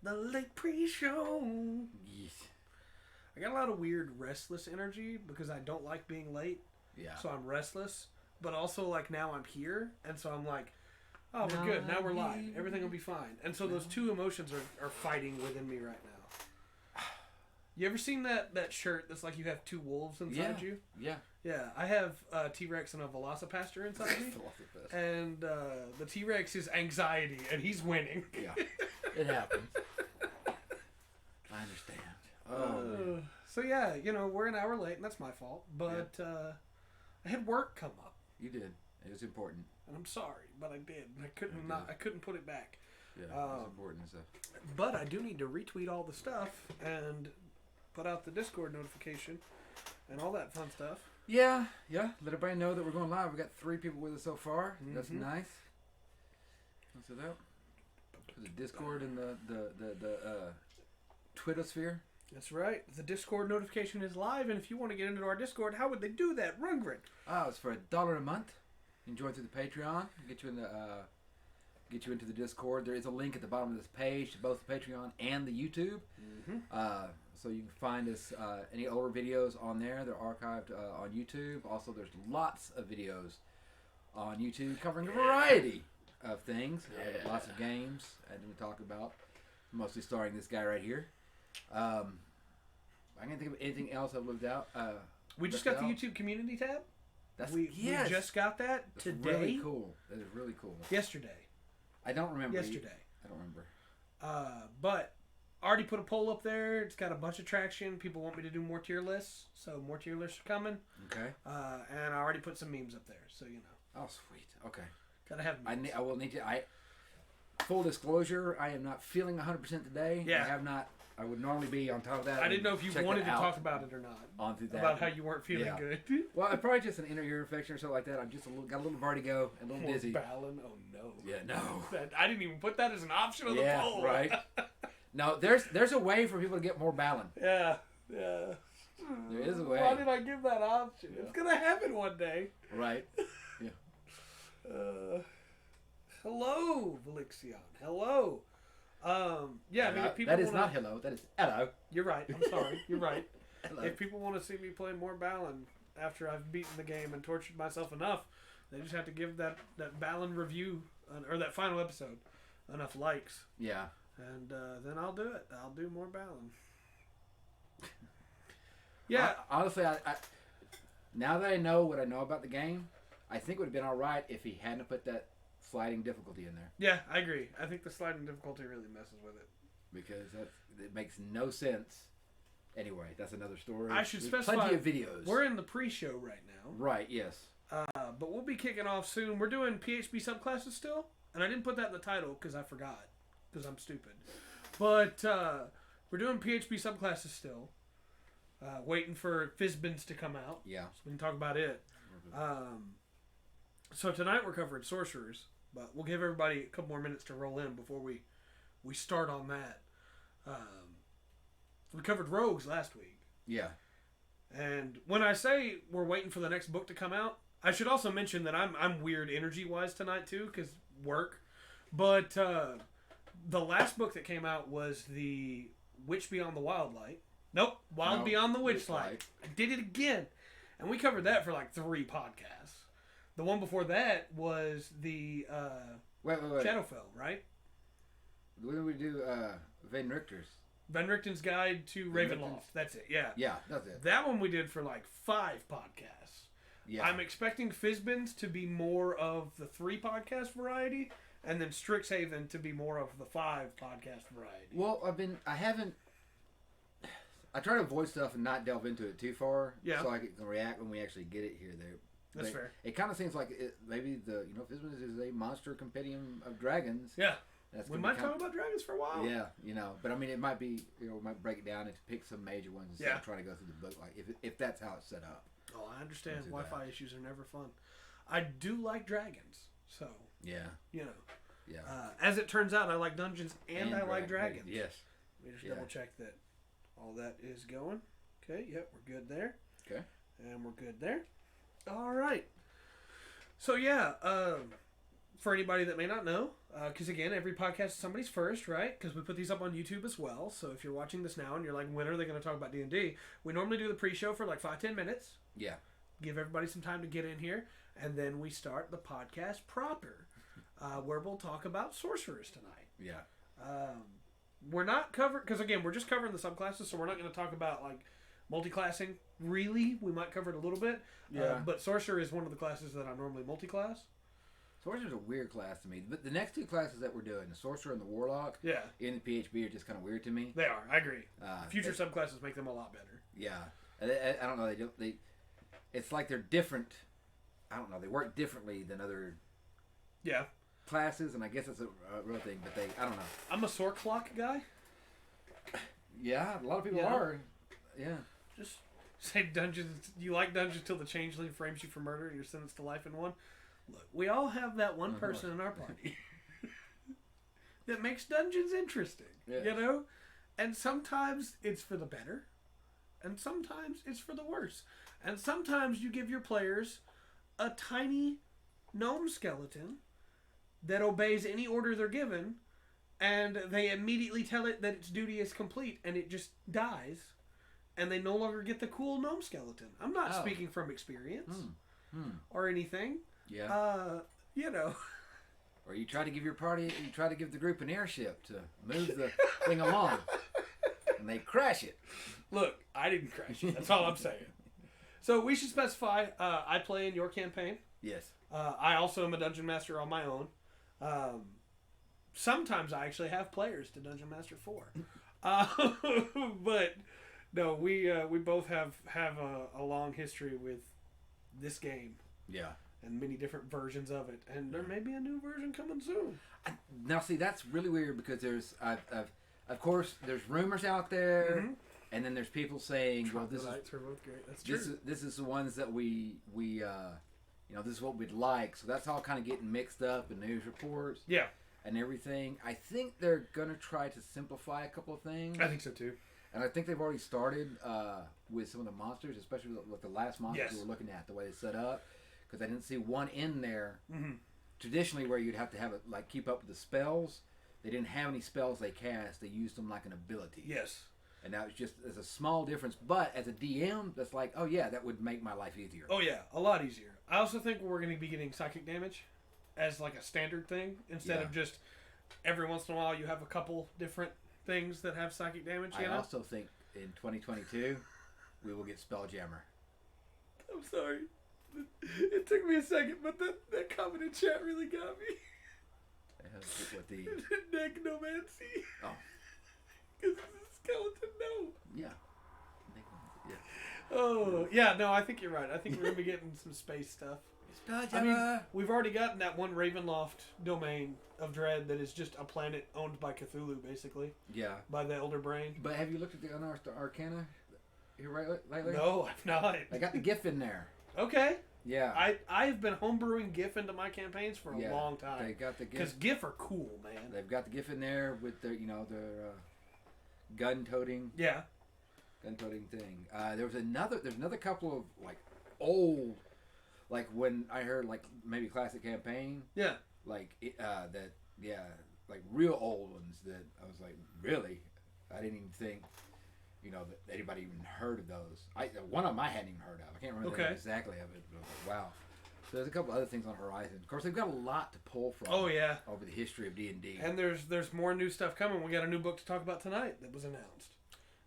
The late pre-show. Yes. I got a lot of weird restless energy because I don't like being late. Yeah. So I'm restless. But also, like, now I'm here. And so I'm like, oh, we're good. Now we're live. Everything will be fine. And so those two emotions are fighting within me right now. You ever seen that shirt that's like you have two wolves inside you? Yeah. Yeah, I have a T-Rex and a Velocipaster inside me. And the T-Rex is anxiety, and he's winning. Yeah, it happens. I understand. So yeah, we're an hour late, and that's my fault. But I had work come up. You did. It was important. And I'm sorry, but I did. I couldn't put it back. Yeah, it was important and stuff. But I do need to retweet all the stuff and put out the Discord notification and all that fun stuff. Yeah. Let everybody know that we're going live. We got 3 people with us so far. Mm-hmm. That's nice. What's it out? The Discord and the Twittersphere. That's right. The Discord notification is live, and if you want to get into our Discord, how would they do that? Rungren. It's for $1 a month. You can join through the Patreon. Get you into the Discord. There is a link at the bottom of this page to both the Patreon and the YouTube. Mm-hmm. So you can find us any older videos on there. They're archived on YouTube. Also, there's lots of videos on YouTube covering a variety of things. Lots of games I didn't talk about. Mostly starring this guy right here. I can't think of anything else I've lived out. We just got the YouTube community tab. We just got that today. That's really cool. That is really cool. Yesterday. I don't remember. Yesterday. I don't remember. But already put a poll up there. It's got a bunch of traction. People want me to do more tier lists, so more tier lists are coming. Okay. And I already put some memes up there, so you know. Oh, sweet. Okay. Gotta have memes. I will need to. Full disclosure, I am not feeling 100% today. Yeah. I have not. I would normally be on top of that. I didn't know if you wanted to talk about it or not. On through that. About how you weren't feeling good. Well, it's probably just an inner ear infection or something like that. I'm just got a little vertigo, a little dizzy. Balan? Oh no. Yeah, no. I didn't even put that as an option on the poll. Right. No, there's a way for people to get more Balan. Yeah. There is a way. Why did I give that option? Yeah. It's gonna happen one day. Right. Yeah. Hello, Valixion. Hello. Yeah, I mean, if people that is not hello. That is hello. You're right. I'm sorry. You're right. Hello. If people want to see me play more Balan after I've beaten the game and tortured myself enough, they just have to give that Balan review or that final episode enough likes. Yeah. And then I'll do it. I'll do more Balan. Yeah. Honestly, I now that I know what I know about the game, I think it would have been all right if he hadn't put that sliding difficulty in there. Yeah, I agree. I think the sliding difficulty really messes with it. Because it makes no sense. Anyway, that's another story. I should specify. Plenty of videos. We're in the pre-show right now. Right, yes. But we'll be kicking off soon. We're doing PHB subclasses still. And I didn't put that in the title because I forgot. Because I'm stupid. But we're doing PHB subclasses still. Waiting for Fizbins to come out. Yeah. So we can talk about it. So tonight we're covering Sorcerers. But we'll give everybody a couple more minutes to roll in before we start on that. We covered Rogues last week. Yeah. And when I say we're waiting for the next book to come out, I should also mention that I'm weird energy-wise tonight too, because work. But the last book that came out was the Witch Beyond the Wildlight. Nope, Beyond the Witchlight. I did it again. And we covered that for like 3 podcasts. The one before that was the wait. Shadowfell, right? When did we do Van Richter's? Van Richten's Guide to Ravenloft. That's it, yeah. Yeah, that's it. That one we did for like 5 podcasts. Yeah. I'm expecting Fizbins to be more of the 3 podcast variety, and then Strixhaven to be more of the 5 podcast variety. Well, I try to avoid stuff and not delve into it too far, so I can react when we actually get it here. That's fair. It kind of seems like maybe Fizbins is a monster compendium of dragons. Yeah. We might talk about dragons for a while. Yeah, but I mean, it might be, we might break it down and pick some major ones instead of trying to go through the book, like if that's how it's set up. Oh, I understand. Wi-Fi issues are never fun. I do like dragons, so yeah, Yeah. As it turns out, I like dungeons and I like dragons. Yes. Let me just double check that all that is going. Okay. Yep, we're good there. Okay. And we're good there. All right. So yeah, for anybody that may not know, because again, every podcast is somebody's first, right? Because we put these up on YouTube as well. So if you're watching this now and you're like, when are they going to talk about D&D? We normally do the pre-show for like 5-10 minutes. Yeah. Give everybody some time to get in here. And then we start the podcast proper, where we'll talk about Sorcerers tonight. Yeah. We're not covering, because again, we're just covering the subclasses, so we're not going to talk about like multi-classing. Really, we might cover it a little bit. Yeah. But Sorcerer is one of the classes that I normally multi-class. Sorcerer's a weird class to me. But the next 2 classes that we're doing, the Sorcerer and the Warlock, in the PHB are just kind of weird to me. They are. I agree. Future subclasses make them a lot better. Yeah. I don't know. It's like they're different. I don't know. They work differently than other classes, and I guess it's a real thing. But I don't know. I'm a sword clock guy. Yeah, a lot of people are. Yeah. Just say dungeons. You like dungeons till the changeling frames you for murder and you're sentenced to life in one. Look, we all have that one person in our party that makes dungeons interesting, you know? And sometimes it's for the better, and sometimes it's for the worse. And sometimes you give your players a tiny gnome skeleton that obeys any order they're given, and they immediately tell it that its duty is complete, and it just dies, and they no longer get the cool gnome skeleton. I'm not speaking from experience or anything. Yeah. You know. Or you try to give the group an airship to move the thing along, and they crash it. Look, I didn't crash it. That's all I'm saying. So we should specify, I play in your campaign. Yes. I also am a dungeon master on my own. Sometimes I actually have players to dungeon master for. But no, we both have a long history with this game. Yeah. And many different versions of it, and there may be a new version coming soon. Now, see, that's really weird because there's, of course, there's rumors out there, and then there's people saying, "Well, this are both great. That's true. This is the ones that we this is what we'd like." So that's all kind of getting mixed up in news reports, and everything. I think they're gonna try to simplify a couple of things. I think so too, and I think they've already started with some of the monsters, especially with the last monsters we were looking at, the way they set up. Because I didn't see one in there traditionally where you'd have to have it like keep up with the spells. They didn't have any spells they cast. They used them like an ability. Yes. And that was just as a small difference. But as a DM, that's like, oh yeah, that would make my life easier. Oh yeah, a lot easier. I also think we're going to be getting psychic damage as like a standard thing instead of just every once in a while you have a couple different things that have psychic damage. I also think in 2022 we will get Spelljammer. I'm sorry. It took me a second, but that comment in chat really got me. What the Necromancy. Oh. Because it's a skeleton gnome. Yeah. Oh, yeah, no, I think you're right. I think we're going to be getting some space stuff. I mean, we've already gotten that one Ravenloft domain of Dread that is just a planet owned by Cthulhu, basically. Yeah. By the Elder Brain. But have you looked at the Unearthed Arcana here lately? No, I've not. I got the GIF in there. Okay. Yeah. I've been homebrewing GIF into my campaigns for a long time. They got the GIF. Because GIF are cool, man. They've got the GIF in there with their, their gun-toting. Yeah. Gun-toting thing. There's another couple of like old, like when I heard like maybe classic campaign. Yeah. Like like real old ones that I was like, really? I didn't even think. That anybody even heard of those. One of them I hadn't even heard of. I can't remember the name exactly of it, but I was like, wow. So there's a couple other things on the horizon. Of course, they've got a lot to pull from. Oh yeah. Over the history of D&D. And there's more new stuff coming. We got a new book to talk about tonight that was announced.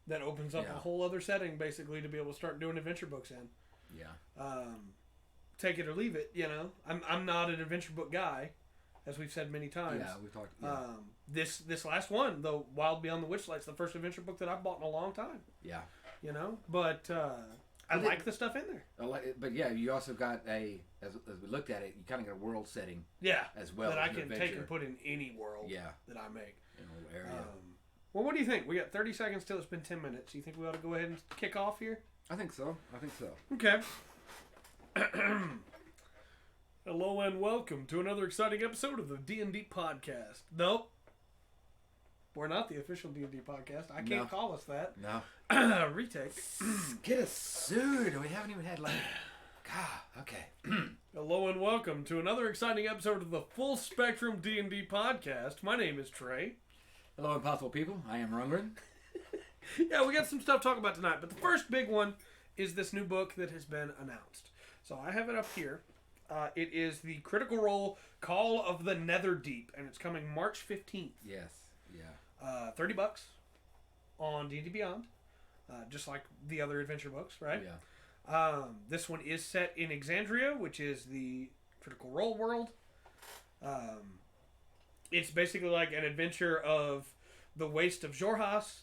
That opens up a whole other setting, basically, to be able to start doing adventure books in. Yeah. Take it or leave it. I'm not an adventure book guy, as we've said many times. Yeah, we talked. Yeah. This last one, though, Wild Beyond the Witchlight's the first adventure book that I've bought in a long time. Yeah. But I like the stuff in there. But yeah, you also got as we looked at it, you kind of got a world setting. Yeah. As well. That I can take and put in any world. That I make. In a little area. Well, what do you think? We got 30 seconds till it's been 10 minutes. You think we ought to go ahead and kick off here? I think so. Okay. Hello and welcome to another exciting episode of the D&D podcast. Nope. We're not the official D&D podcast. I can't call us that. No. Retake. Get us sued. We haven't even had like a Okay. Hello and welcome to another exciting episode of the Full Spectrum D&D podcast. My name is Trey. Hello, impossible people. I am Rungren. Yeah, we got some stuff to talk about tonight, but the first big one is this new book that has been announced. So I have it up here. It is the Critical Role Call of the Netherdeep, and it's coming March 15th. Yes. Yeah. $30 on D&D Beyond, just like the other adventure books, right? Yeah. This one is set in Exandria, which is the Critical Role world. It's basically like an adventure of the Waste of Jorhas,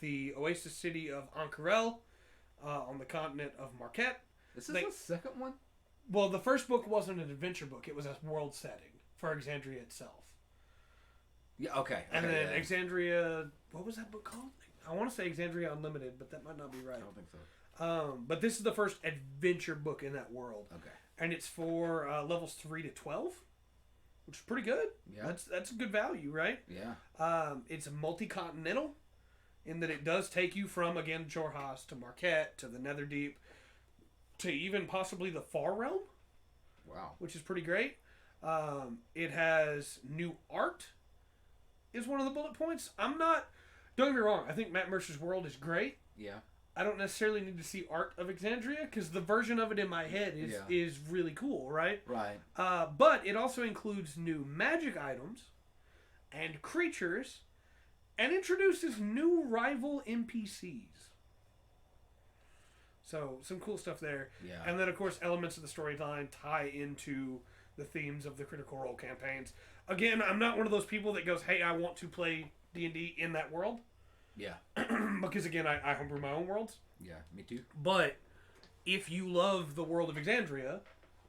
the Oasis city of Ankarel, on the continent of Marquette. This is the second one? Well, the first book wasn't an adventure book. It was a world setting for Exandria itself. Yeah, okay. And okay, then Exandria... What was that book called? I want to say Exandria Unlimited, but that might not be right. I don't think so. But this is the first adventure book in that world. Okay. And it's for levels 3 to 12, which is pretty good. Yeah. That's a good value, right? Yeah. It's multi-continental in that it does take you from, again, Jorhas to Marquette to the Netherdeep to even possibly the Far Realm. Wow. Which is pretty great. It has new art is one of the bullet points. Don't get me wrong, I think Matt Mercer's world is great. Yeah. I don't necessarily need to see art of Exandria because the version of it in my head is really cool, right? Right. But it also includes new magic items and creatures and introduces new rival NPCs. So, some cool stuff there. Yeah. And then, of course, elements of the storyline tie into the themes of the Critical Role campaigns. Again, I'm not one of those people that goes, hey, I want to play D&D in that world. Yeah. Because, again, I homebrew my own worlds. Yeah, me too. But if you love the world of Exandria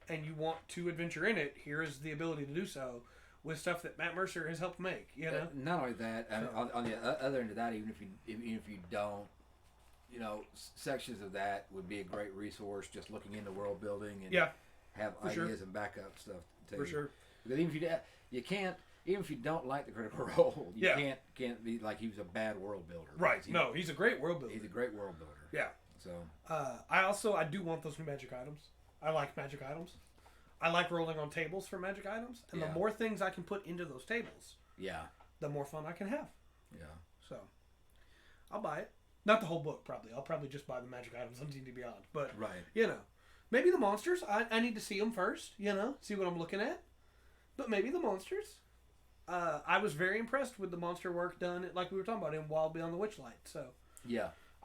and you want to adventure in it, here is the ability to do so with stuff that Matt Mercer has helped make, you know? Not only that, on the other end of that, even if you don't, you know, sections of that would be a great resource just looking into world building and have ideas and backup stuff to For sure. Because even if you don't like the Critical Role, you can't be like he was a bad world builder. Right. No, he's a great world builder. He's a great world builder. Yeah. So I do want those new magic items. I like magic items. I like rolling on tables for magic items, and the more things I can put into those tables, the more fun I can have. Yeah. So I'll buy it. Not the whole book, probably. I'll probably just buy the magic items on D&D Beyond. But, you know, maybe the monsters. I need to see them first, you know, see what I'm looking at. But maybe the monsters. I was very impressed with the monster work done, like we were talking about, in Wild Beyond the Witchlight. So,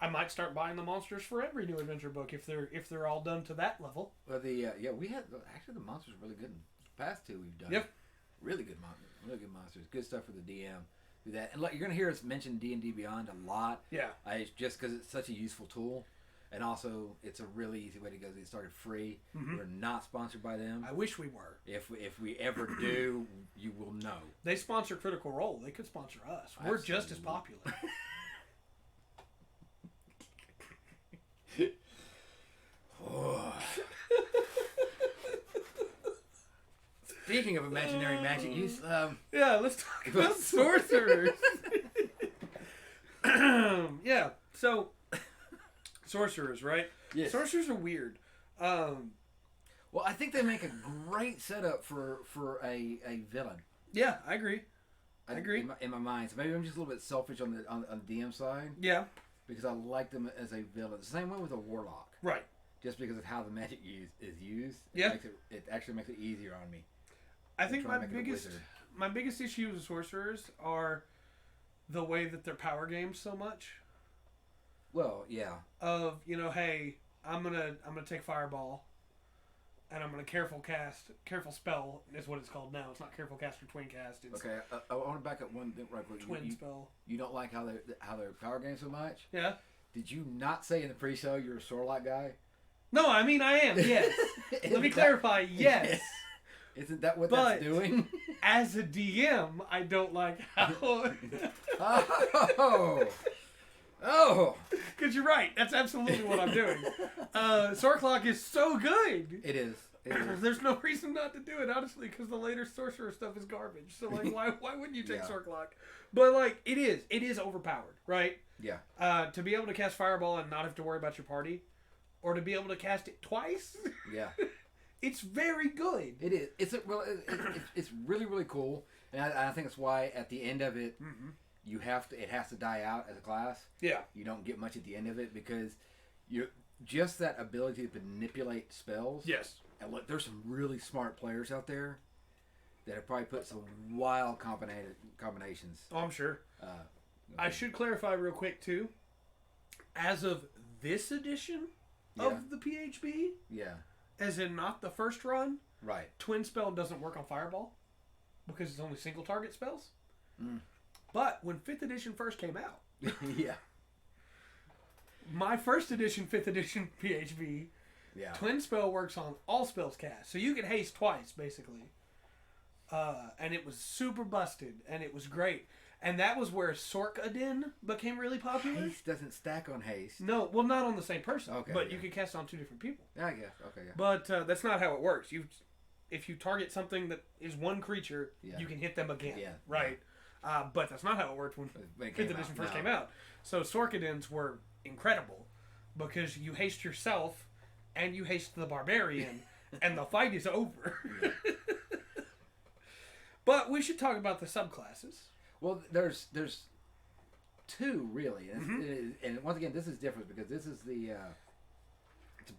I might start buying the monsters for every new adventure book if they're all done to that level. Well, we had actually the monsters were really good. The past two we've done. Yep. Really good monsters. Good stuff for the DM. Do that, and like you're gonna hear us mention D&D Beyond a lot. Yeah. It's just because it's such a useful tool, and also it's a really easy way to go. It started free. Mm-hmm. We're not sponsored by them. I wish we were. If we ever do, you will know. They sponsor Critical Role. They could sponsor us. We're just as popular. Speaking of imaginary magic use, let's talk about sorcerers. So sorcerers, right? Yes. Sorcerers are weird. Well, I think they make a great setup for a villain. Yeah, I agree. I agree. In my mind, so maybe I'm just a little bit selfish on the DM side. Yeah. Because I like them as a villain. The same way with a warlock. Right. Just because of how the magic is used. It actually makes it easier on me. I think my biggest issues with sorcerers are the way that they're power games so much. Well, yeah. Of, you know, hey, I'm gonna take Fireball, and I'm gonna careful spell is what it's called now. It's not careful cast or twin cast. It's okay, I want to back up one thing right quick. Twin spell. You don't like how they're power games so much? Yeah. Did you not say in the pre-show you're a Sorlock guy? No, I mean I am. Yes. Let me clarify. Yes. Isn't that what that's doing? As a DM, I don't like how. Oh. Because you're right. That's absolutely what I'm doing. Sorclock is so good. It is. There's no reason not to do it, honestly, because the later sorcerer stuff is garbage. So, like, why wouldn't you take Sorclock? But, like, it is overpowered, right? Yeah. To be able to cast Fireball and not have to worry about your party, or to be able to cast it twice. Yeah. It's very good. It is. It's really, really cool. And I think that's why at the end of it, it has to die out as a class. Yeah. You don't get much at the end of it because you're just that ability to manipulate spells. Yes. And look, there's some really smart players out there that have probably put some wild combinations. Oh, I'm sure. I should clarify real quick too. As of this edition of the PHB, as in not the first run, right? Twin Spell doesn't work on Fireball because it's only single target spells. But when 5th edition first came out, my first edition, 5th edition PHB, Twin Spell works on all spells cast, so you can haste twice basically. And it was super busted, and it was great. And that was where Sorcerer became really popular. Haste doesn't stack on haste. No, well, not on the same person. Okay, but you can cast on 2 different people. I guess. Okay, yeah. But that's not how it works. If you target something that is one creature, you can hit them again. Yeah. Right. Yeah. But that's not how it worked when 5th edition first came out. So Sorcerers were incredible because you haste yourself and you haste the barbarian, and the fight is over. But we should talk about the subclasses. Well, there's 2 really, and once again, this is different because this is the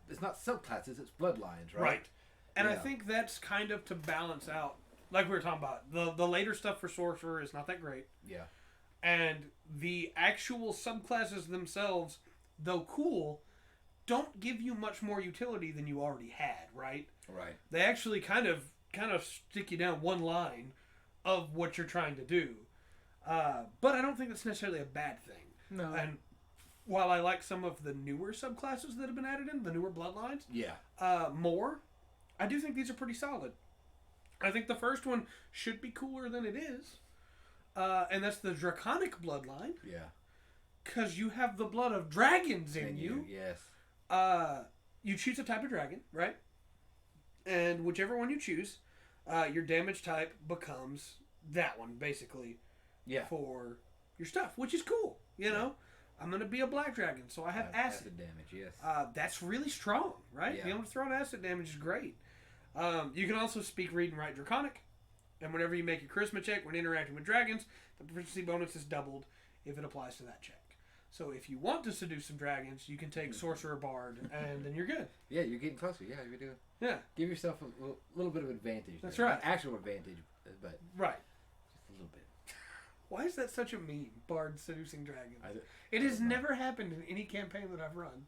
it's not subclasses, it's bloodlines, right? Right. And I think that's kind of to balance out, like we were talking about, the later stuff for Sorcerer is not that great. Yeah. And the actual subclasses themselves, though cool, don't give you much more utility than you already had, right? Right. They actually kind of stick you down one line of what you're trying to do. But I don't think that's necessarily a bad thing. No. And while I like some of the newer subclasses that have been added in, the newer bloodlines, more, I do think these are pretty solid. I think the first one should be cooler than it is. And that's the Draconic Bloodline. Yeah. Because you have the blood of dragons in you. Yes. You choose a type of dragon, right? And whichever one you choose, your damage type becomes that one, basically. Yeah. For your stuff, which is cool. You know, I'm going to be a black dragon, so I have acid. Acid damage, yes. That's really strong, right? Yeah. Being able to throw an acid damage is great. You can also speak, read, and write Draconic. And whenever you make a charisma check when interacting with dragons, the proficiency bonus is doubled if it applies to that check. So if you want to seduce some dragons, you can take Sorcerer Bard, and then you're good. Yeah, you're getting closer. Yeah, you do. Yeah. Give yourself a little bit of advantage. That's right. Not actual advantage, but right. Just a little bit. Why is that such a meme? Bard seducing dragons. It has never happened in any campaign that I've run.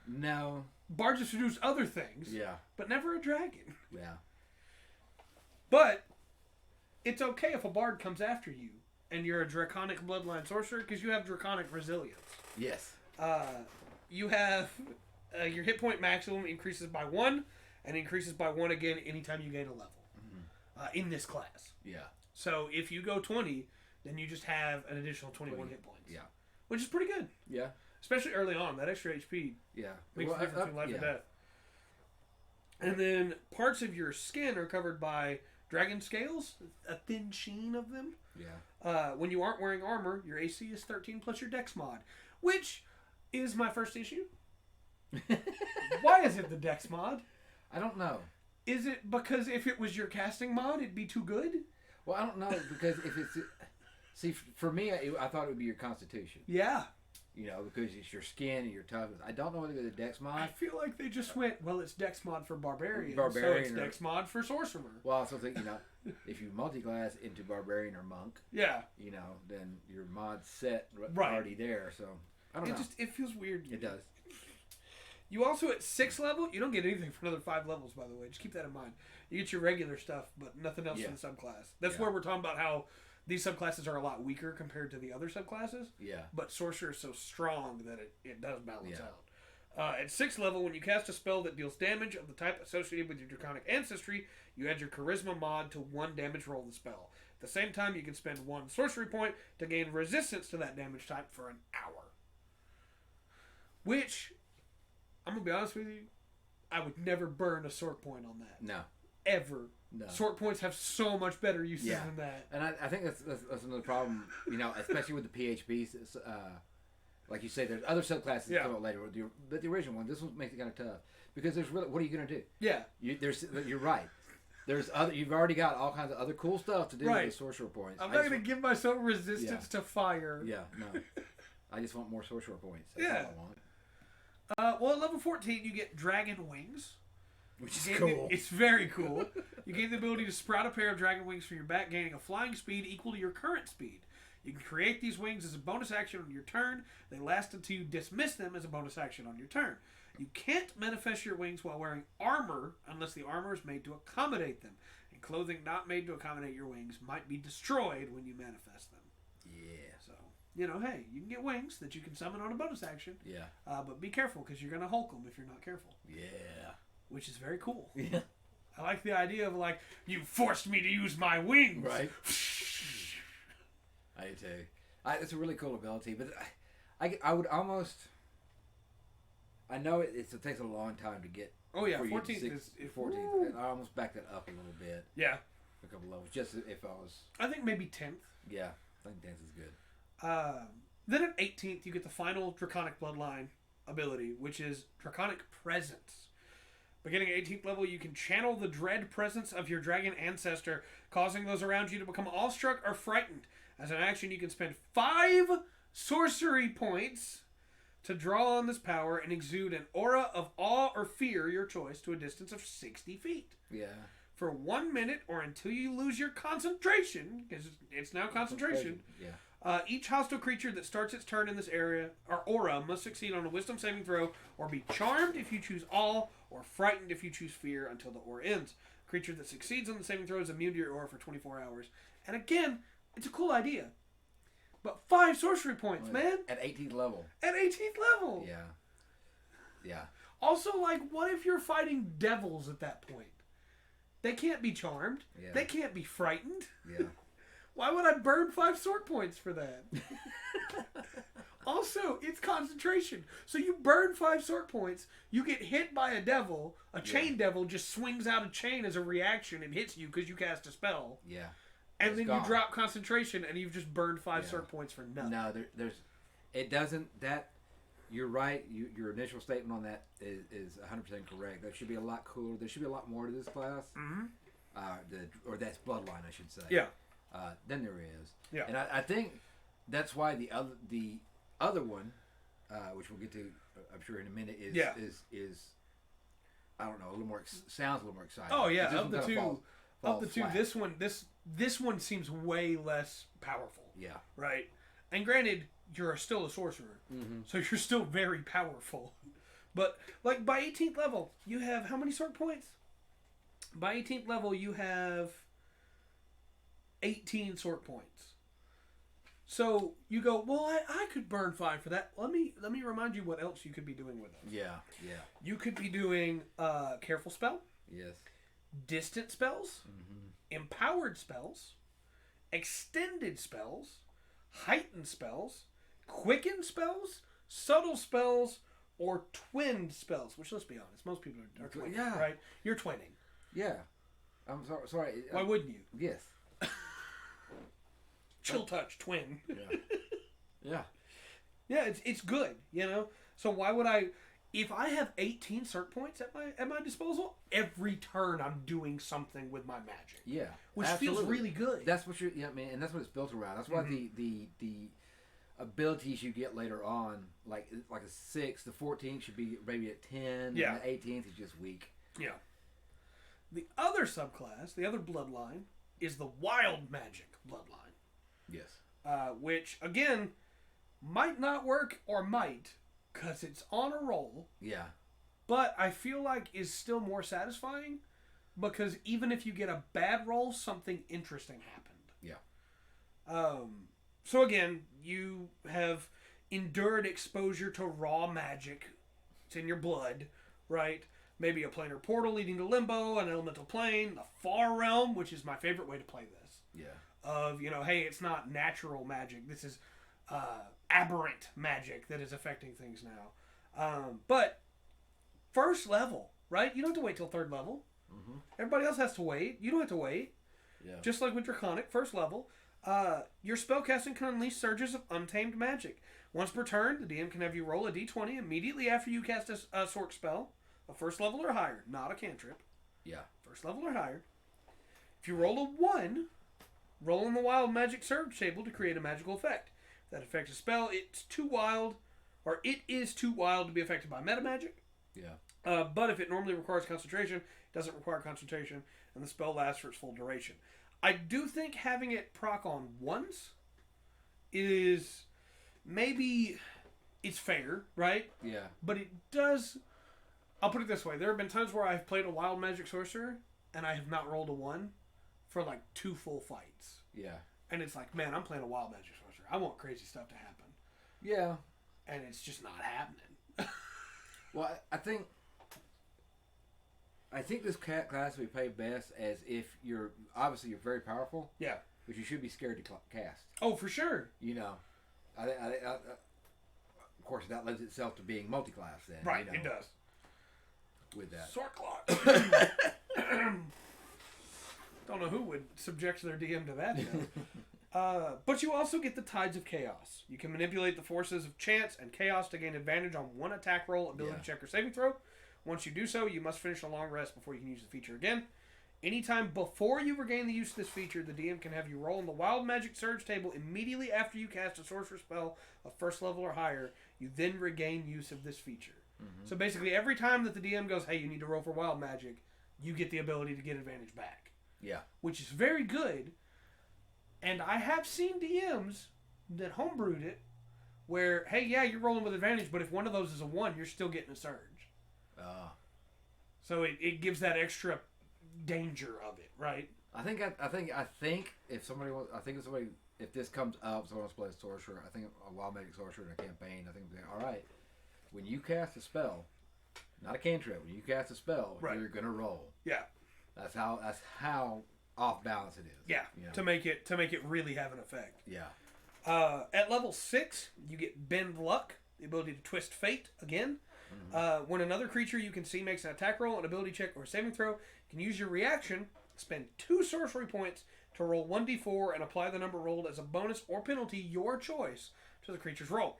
No. Bards have seduced other things. Yeah. But never a dragon. Yeah. But it's okay if a bard comes after you and you're a Draconic Bloodline sorcerer because you have Draconic Resilience. Yes. You have your hit point maximum increases by 1 and increases by 1 again anytime you gain a level in this class. Yeah. So if you go 20, then you just have an additional 21 hit points. Yeah. Which is pretty good. Yeah. Especially early on. That extra HP makes a difference between life and death. And then parts of your skin are covered by dragon scales, a thin sheen of them. Yeah. When you aren't wearing armor, your AC is 13 plus your Dex mod, which is my first issue. Why is it the Dex mod? I don't know. Is it because if it was your casting mod, it'd be too good? Well, I don't know, because if it's... See, for me, I thought it would be your constitution. Yeah. You know, because it's your skin and your toughness. I don't know whether it's Dex mod. I feel like they just went, well, it's Dex mod for Barbarian, so it's Dex mod for Sorcerer. Well, I also think, you know, if you multi-class into Barbarian or Monk, you know, then your mod's set already there, so... I don't know. It feels weird. It does. You also, at 6th level, you don't get anything for another 5 levels, by the way. Just keep that in mind. You get your regular stuff, but nothing else in the subclass. That's where we're talking about how these subclasses are a lot weaker compared to the other subclasses. Yeah. But Sorcerer is so strong that it does balance out. At 6th level, when you cast a spell that deals damage of the type associated with your Draconic ancestry, you add your Charisma mod to 1 damage roll of the spell. At the same time, you can spend 1 sorcery point to gain resistance to that damage type for an hour. Which, I'm going to be honest with you, I would never burn a sort point on that. No. Ever. No. Sort points have so much better uses than that. And I think that's another problem, you know, especially with the PHBs. Like you say, there's other subclasses that come out later, but the original one, this one makes it kind of tough because there's really, what are you gonna do? Yeah, you're right. There's other, you've already got all kinds of other cool stuff to do with the sorcerer points. I'm not gonna give myself resistance to fire. Yeah, no. I just want more sorcerer points. That's all I want. Well, at level 14, you get dragon wings. Which is cool. It's very cool. You gain the ability to sprout a pair of dragon wings from your back, gaining a flying speed equal to your current speed. You can create these wings as a bonus action on your turn. They last until you dismiss them as a bonus action on your turn. You can't manifest your wings while wearing armor unless the armor is made to accommodate them. And clothing not made to accommodate your wings might be destroyed when you manifest them. Yeah. So, hey, you can get wings that you can summon on a bonus action. Yeah. But be careful because you're going to Hulk them if you're not careful. Yeah. Which is very cool. Yeah. I like the idea of you forced me to use my wings. Right. I do too. It's a really cool ability, but I would almost. I know it takes a long time to get. Oh yeah, 14th is 14th. I almost backed it up a little bit. Yeah. A couple levels, just if I was. I think maybe 10th. Yeah, I think 10th is good. Then at 18th, you get the final Draconic Bloodline ability, which is Draconic Presence. Beginning at 18th level, you can channel the dread presence of your dragon ancestor, causing those around you to become awestruck or frightened. As an action, you can spend 5 sorcery points to draw on this power and exude an aura of awe or fear, your choice, to a distance of 60 feet. Yeah. For 1 minute or until you lose your concentration, because it's now concentration. Yeah. Each hostile creature that starts its turn in this area or aura must succeed on a wisdom saving throw or be charmed if you choose awe or frightened if you choose fear until the aura ends. A creature that succeeds on the saving throw is immune to your aura for 24 hours. And again, it's a cool idea. But 5 sorcery points, man. At 18th level. At 18th level. Yeah. Yeah. Also, what if you're fighting devils at that point? They can't be charmed. Yeah. They can't be frightened. Yeah. Why would I burn 5 sword points for that? Also, it's concentration. So you burn 5 sword points, you get hit by a devil, a chain devil just swings out a chain as a reaction and hits you because you cast a spell. Yeah. And then you drop concentration and you've just burned 5 sword points for nothing. No, it doesn't, you're right, your initial statement on that is 100% correct. That should be a lot cooler. There should be a lot more to this class. Mm-hmm. Or that's Bloodline, I should say. Yeah. Than there is. Yeah. And I think that's why the other one, which we'll get to, I'm sure in a minute, is I don't know, a little more sounds a little more exciting. Oh yeah, of the two, this one seems way less powerful. Yeah. Right. And granted, you're still a sorcerer, so you're still very powerful. But by 18th level, you have how many sword points? By 18th level, you have 18 sword points. So you go, well, I could burn 5 for that. Let me remind you what else you could be doing with them. Yeah, yeah. You could be doing careful spell. Yes. Distant spells. Empowered spells. Extended spells. Heightened spells. Quickened spells. Subtle spells. Or twinned spells. Which, let's be honest, most people are twinning, right? You're twinning. Yeah. I'm sorry. Why wouldn't you? Yes. Chill touch, twin. Yeah. Yeah. Yeah, it's good, So why would I, if I have 18 cert points at my disposal, every turn I'm doing something with my magic. Yeah. Which feels really good. That's what man, and that's what it's built around. That's why the abilities you get later on, like a 6, the 14th should be maybe at 10, yeah. And the 18th is just weak. Yeah. The other subclass, the other bloodline, is the wild magic bloodline. Yes. Which, again, might not work or might, because it's on a roll. Yeah. But I feel like is still more satisfying, because even if you get a bad roll, something interesting happened. Yeah. So again, you have endured exposure to raw magic. It's in your blood, right? Maybe a planar portal leading to limbo, an elemental plane, the far realm, which is my favorite way to play this. Yeah. Of, hey, it's not natural magic. This is aberrant magic that is affecting things now. But first level, right? You don't have to wait till 3rd level. Everybody else has to wait. You don't have to wait. Yeah. Just like with Draconic, first level. Your spellcasting can unleash surges of untamed magic. Once per turn, the DM can have you roll a d20 immediately after you cast a sorc spell, a first level or higher, not a cantrip. Yeah. First level or higher. If you roll a 1, roll on the wild magic surge table to create a magical effect. If that affects a spell, it is too wild to be affected by meta magic. Yeah. But if it normally requires concentration, it doesn't require concentration, and the spell lasts for its full duration. I do think having it proc on once is maybe it's fair, right? Yeah. But it does. I'll put it this way: there have been times where I've played a wild magic sorcerer and I have not rolled a 1 for like 2 full fights. Yeah. And it's like, man, I'm playing a wild magic sorcerer. I want crazy stuff to happen. Yeah. And it's just not happening. Well, I think this class we play best as if you're very powerful. Yeah. But you should be scared to cast. Oh, for sure. You know, I of course that lends itself to being multi-class then. Right, you know, it does. With that. Sword clock. Don't know who would subject their DM to that. But you also get the Tides of Chaos. You can manipulate the forces of chance and chaos to gain advantage on one attack roll, ability check, or saving throw. Once you do so, you must finish a long rest before you can use the feature again. Anytime before you regain the use of this feature, the DM can have you roll on the Wild Magic Surge table immediately after you cast a sorcerer spell of first level or higher. You then regain use of this feature. Mm-hmm. So basically, every time that the DM goes, hey, you need to roll for Wild Magic, you get the ability to get advantage back. Yeah. Which is very good. And I have seen DMs that homebrewed it where, hey, yeah, you're rolling with advantage, but if one of those is a 1, you're still getting a surge. So it gives that extra danger of it, right? I think if somebody wants, if this comes up, someone wants to play a sorcerer, I think a wild magic sorcerer in a campaign, I think all right, when you cast a spell, not a cantrip, when you cast a spell, you're gonna roll. Yeah. That's how off balance it is. Yeah. You know? To make it really have an effect. Yeah. At level 6, you get Bend Luck, the ability to twist fate again. Mm-hmm. When another creature you can see makes an attack roll, an ability check, or a saving throw, you can use your reaction, spend 2 sorcery points to roll 1d4 and apply the number rolled as a bonus or penalty, your choice, to the creature's roll.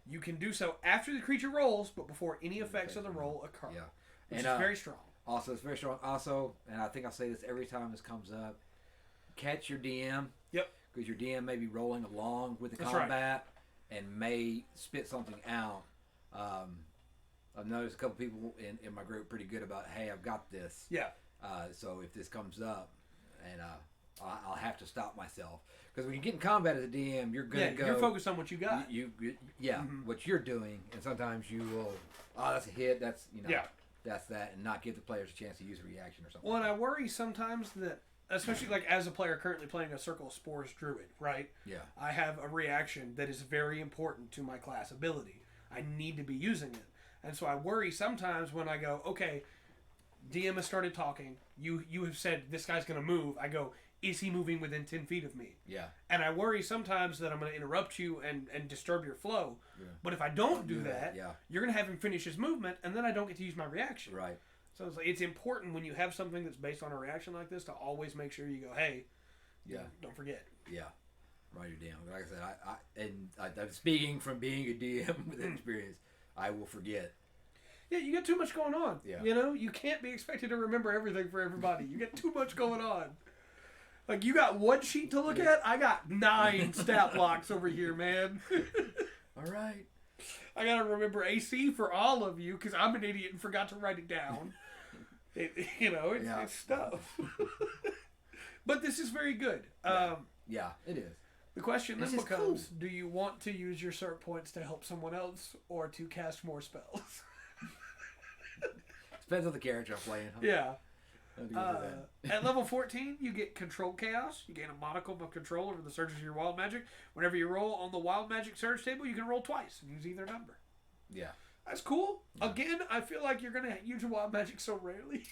You can do so after the creature rolls, but before any effects of the roll occur. Yeah. Which is very strong. Also, it's very strong. Also, and I think I say this every time this comes up, catch your DM. Yep. Because your DM may be rolling along with the combat and may spit something out. I've noticed a couple people in my group pretty good about, hey, I've got this. Yeah. So if this comes up, and I'll have to stop myself. Because when you get in combat as a DM, you're going to go... you're focused on what you got. What you're doing. And sometimes you will, that's a hit, that's, that's that, and not give the players a chance to use a reaction or something. Well, and I worry sometimes that, especially like as a player currently playing a Circle of Spores Druid, right? Yeah. I have a reaction that is very important to my class ability. I need to be using it. And so I worry sometimes when I go, okay, DM has started talking. You have said this guy's going to move. I go, is he moving within 10 feet of me? Yeah. And I worry sometimes that I'm going to interrupt you and disturb your flow. Yeah. But if I don't do that, yeah, you're going to have him finish his movement, and then I don't get to use my reaction. Right. So it's important when you have something that's based on a reaction like this to always make sure you go, hey, don't forget. Yeah. Write it down. Like I said, I'm speaking from being a DM with experience. I will forget. Yeah, you got too much going on. Yeah. You know, you can't be expected to remember everything for everybody. You got too much going on. Like, you got one sheet to look at. I got 9 stat blocks over here, man. All right. I got to remember AC for all of you because I'm an idiot and forgot to write it down. It's stuff. But this is very good. Yeah, it is. The question then becomes, do you want to use your cert points to help someone else or to cast more spells? Depends on the character I'm playing. Huh? Yeah. At level 14, you get Control Chaos. You gain a modicum of control over the surges of your wild magic. Whenever you roll on the wild magic surge table, you can roll twice and use either number. Yeah. That's cool. Yeah. Again, I feel like you're going to use your wild magic so rarely.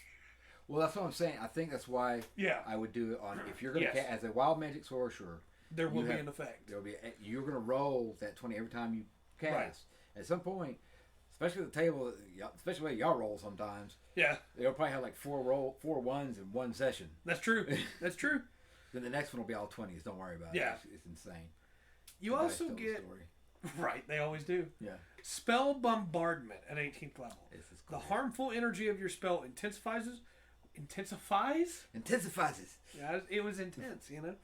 Well, that's what I'm saying. I think that's why I would do it on, if you're going to, as a wild magic sorcerer, there will be an effect. You're going to roll that 20 every time you cast. Right. At some point, especially at the table, especially the way y'all roll sometimes. Yeah. They'll probably have like 4 1s in one session. That's true. That's true. Then the next one will be all 20s. Don't worry about it. It's insane. You also get... Right, they always do. Yeah. Spell Bombardment at 18th level. This is cool. The harmful energy of your spell intensifies? Yeah, it was intense, you know?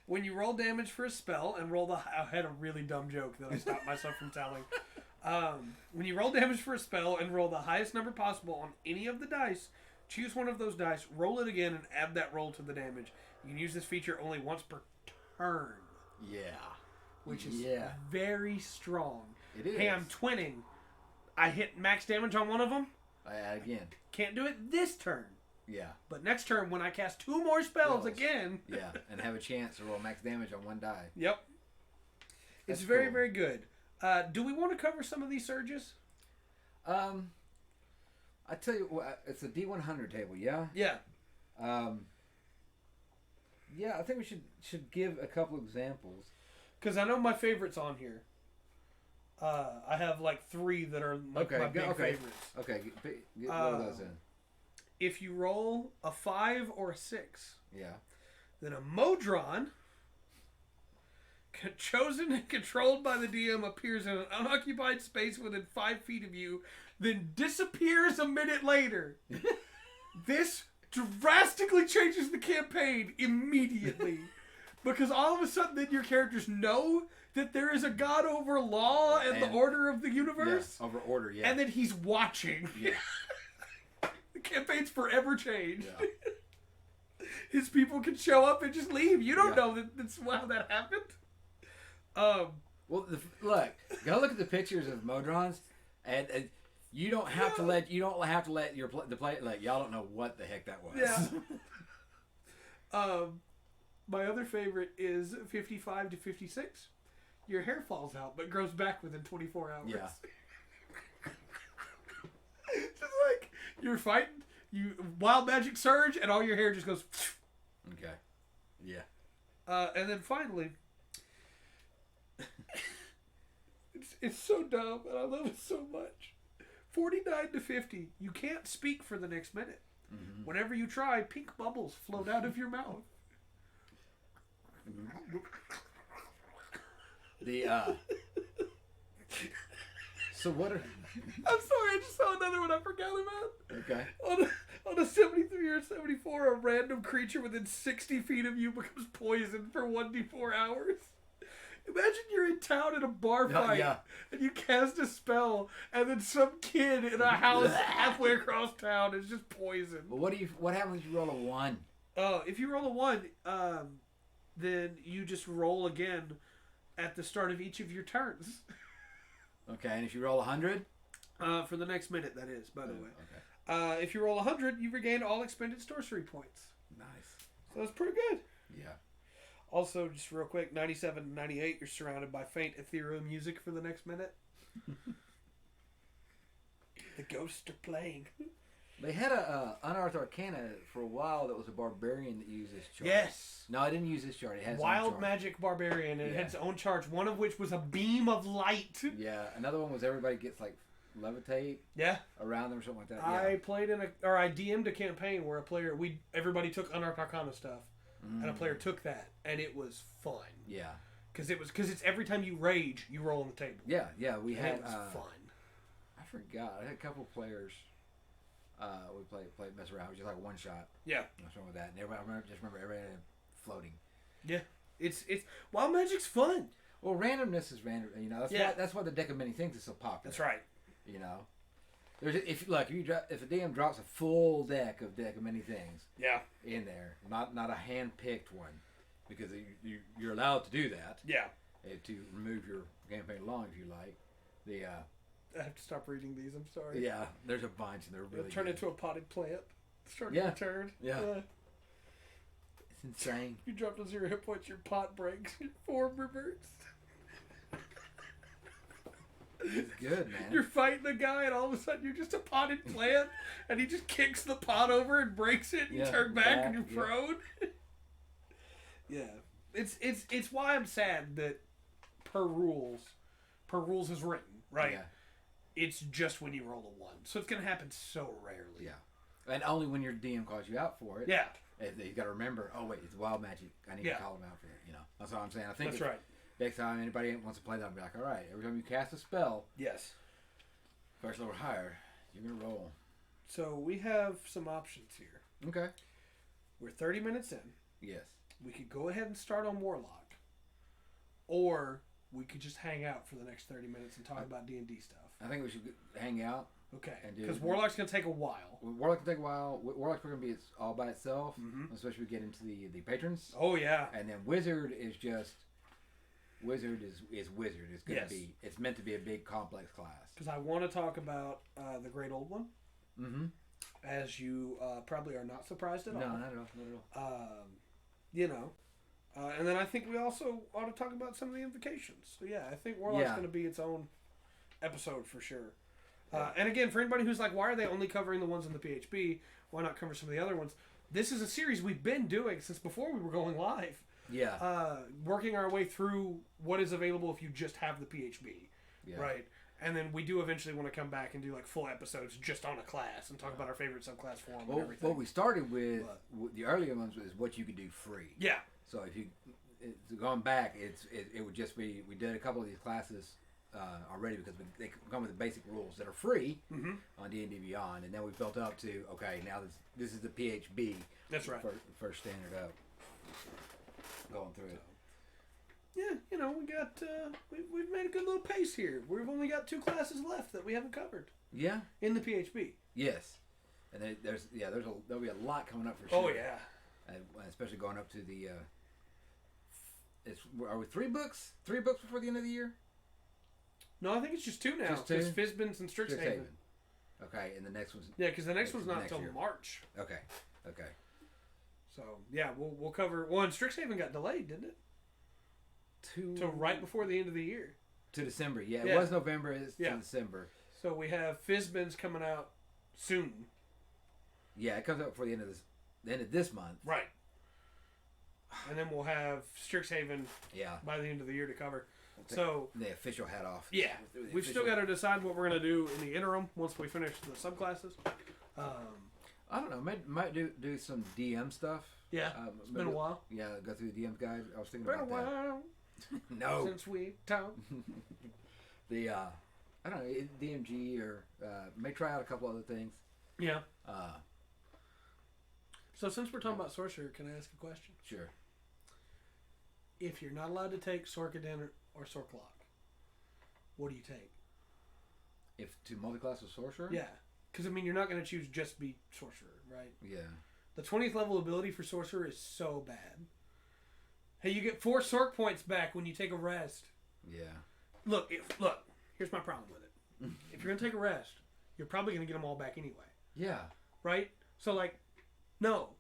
When you roll damage for a spell and roll I had a really dumb joke that I stopped myself from telling. When you roll damage for a spell and roll the highest number possible on any of the dice, choose one of those dice, roll it again, and add that roll to the damage. You can use this feature only once per turn. Yeah. Which is very strong. It is. Hey, I'm twinning. I hit max damage on one of them. I add again. Can't do it this turn. Yeah. But next turn, when I cast 2 more spells again. Yeah, and have a chance to roll max damage on one die. Yep. It's very, very good. Do we want to cover some of these surges? I tell you what, it's a D100 table, yeah? Yeah. Yeah, I think we should give a couple examples. Because I know my favorites on here. I have like 3 that are my big favorites. Okay, get one of those in. If you roll a 5 or a 6, then a Modron, chosen and controlled by the DM, appears in an unoccupied space within 5 feet of you, then disappears a minute later. This drastically changes the campaign immediately. Because all of a sudden then your characters know that there is a god over law and the order of the universe. Yeah, over order, yeah. And that he's watching. Yeah. The campaign's forever changed. Yeah. His people can show up and just leave. You don't know that's how that happened. Well, look, go look at the pictures of Modrons, and you don't have to let the play like y'all don't know what the heck that was. Yeah. My other favorite is 55 to 56. Your hair falls out, but grows back within 24 hours. Yeah. Just like you're fighting, wild magic surge, and all your hair just goes. Okay. Yeah. And then finally, it's so dumb, and I love it so much. 49 to 50. You can't speak for the next minute. Mm-hmm. Whenever you try, pink bubbles float out of your mouth. So what are... I'm sorry, I just saw another one I forgot about. Okay. On a 73 or 74, a random creature within 60 feet of you becomes poisoned for 1d4 hours. Imagine you're in town in a bar fight, and you cast a spell, and then some kid in a house halfway across town is just poisoned. Well, what happens if you roll a 1? If you roll a 1, then you just roll again at the start of each of your turns. Okay, and if you roll 100? For the next minute, that is, by the way. Okay. If you roll 100, you regain all expended sorcery points. Nice. So that's pretty good. Yeah. Also, just real quick, 97 and 98, you're surrounded by faint ethereal music for the next minute. The ghosts are playing. They had a Unearthed Arcana for a while that was a barbarian that used this chart. Yes. No, I didn't use this chart. It had Wild Magic Barbarian, and it had its own charge, one of which was a beam of light. Yeah, another one was everybody gets like levitate around them or something like that. I played I DM'd a campaign where everybody took Unearthed Arcana stuff, and a player took that, and it was fun. Yeah. Because it's every time you rage, you roll on the table. Yeah, we had. It was fun. I forgot. I had a couple players. We played mess around. It was just like one shot. Yeah. What's wrong with that? And everybody, just remember everybody floating. Yeah. It's Wild Magic's fun. Well, randomness is random. You know, that's why the deck of many things is so popular. That's right. You know, if a DM drops a full deck of many things. Yeah. In there, not a hand picked one, because you're allowed to do that. Yeah. To remove your campaign along if you like. I have to stop reading these. I'm sorry. Yeah, there's a bunch, and they're really turn into a potted plant. Start to turn. Yeah. It's insane. You drop to 0 hit points, your pot breaks, your form reverts. It's good, man. You're fighting a guy, and all of a sudden you're just a potted plant, and he just kicks the pot over and breaks it, and you turn back and you're prone. Yeah. It's why I'm sad that per rules is written, right? Yeah. It's just when you roll a 1. So it's going to happen so rarely. Yeah. And only when your DM calls you out for it. Yeah. You got to remember. Oh wait, it's wild magic. I need to call them out for it. That's what I'm saying. I think that's right. Next time anybody wants to play that, I'll be like, all right, every time you cast a spell, yes, first level or higher, you're gonna roll. So we have some options here. Okay. We're 30 minutes in. Yes. We could go ahead and start on Warlock, or we could just hang out for the next 30 minutes and talk about D&D stuff. I think we should hang out. Okay. Because Warlock's gonna take a while. Warlock can take a while. Warlock's gonna be all by itself, especially if we get into the patrons. Oh yeah. And then Wizard is just. Wizard is Wizard. It's gonna be. It's meant to be a big complex class. Because I want to talk about the Great Old One. Mm-hmm. As you probably are not surprised at all. No, not at all. And then I think we also ought to talk about some of the invocations. So yeah, I think Warlock's going to be its own episode for sure. And again, for anybody who's like, why are they only covering the ones in the PHB? Why not cover some of the other ones? This is a series we've been doing since before we were going live. Yeah. Working our way through what is available if you just have the PHB. Yeah. Right. And then we do eventually want to come back and do like full episodes just on a class and talk about our favorite subclass form and everything. What we started with the earlier ones was what you could do free. Yeah. So if you going back, it would just be we did a couple of these classes already because they come with the basic rules that are free on D&D Beyond, and then we built up to now this is the PHB. That's right. First standard up. Going through it. Yeah, we got we've made a good little pace here. We've only got 2 classes left that we haven't covered. Yeah. In the PHB. Yes. And there'll be a lot coming up for sure. Oh yeah. Especially going up to the. Are we 3 books? 3 books before the end of the year? No, I think it's just 2 now. Just 2? Just Fizbin's and Strixhaven. Okay, and the next one's. Yeah, because the next one's not until March. Okay. So yeah, we'll cover. Well, and Strixhaven got delayed, didn't it? To right before the end of the year. To December, yeah. It was November. It's to December. So we have Fizbin's coming out soon. Yeah, it comes out before the end of this month. Right. And then we'll have Strixhaven. Yeah. By the end of the year to cover. So the official hat off. Yeah, we've still got to decide what we're gonna do in the interim once we finish the subclasses. I don't know. Might do some DM stuff. Yeah, it's been a while. Yeah, go through the DM guide. I was thinking about that. Been a while. No. Since we talked. I don't know, DMG or may try out a couple other things. Yeah. So since we're talking about Sorcerer, can I ask a question? Sure. If you're not allowed to take Sorkadin or Sorklock, what do you take? If to multi-class with Sorcerer? Yeah. Because, you're not going to choose just be Sorcerer, right? Yeah. The 20th level ability for Sorcerer is so bad. Hey, you get 4 Sork points back when you take a rest. Yeah. Look, here's my problem with it. If you're going to take a rest, you're probably going to get them all back anyway. Yeah. Right? So, no.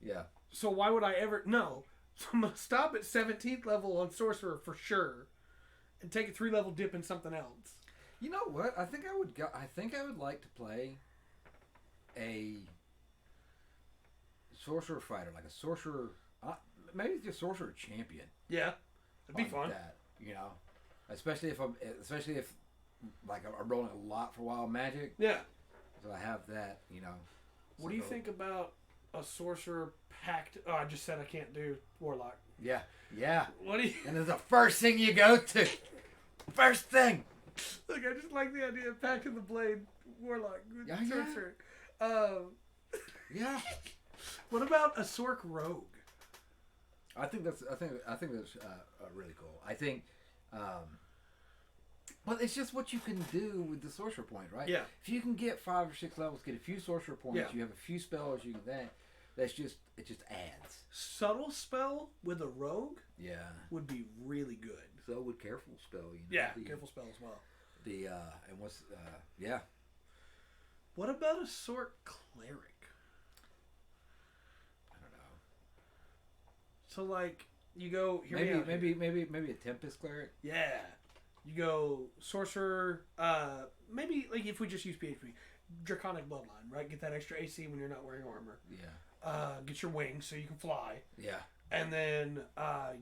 Yeah. So why would I ever... No. So I'm going to stop at 17th level on Sorcerer for sure and take a 3-level dip in something else. You know what? I think I would like to play a Sorcerer fighter, like a Sorcerer... maybe just Sorcerer champion. Yeah. It'd be fun. That, especially if I'm rolling a lot for wild magic. Yeah. So I have that, What do you think about a Sorcerer pact? Oh, I just said I can't do Warlock. Yeah. Yeah. What do you... And it's the first thing you go to. First thing. Look, I just like the idea of Pact of the Blade Warlock. Sorcerer. Yeah. What about a Sork Rogue? I think that's really cool. I think, well, it's just what you can do with the sorcerer point, right? Yeah. If you can get 5 or 6 levels, get a few sorcerer points, you have a few spells, you can it just adds. Subtle spell with a rogue. Yeah. Would be really good. So would careful spell. Careful spell as well. Yeah. What about a Sork cleric? So you go maybe a Tempest cleric. Yeah, you go sorcerer. Maybe if we just use PHB, Draconic Bloodline, right? Get that extra AC when you're not wearing armor. Yeah. Get your wings so you can fly. Yeah. And then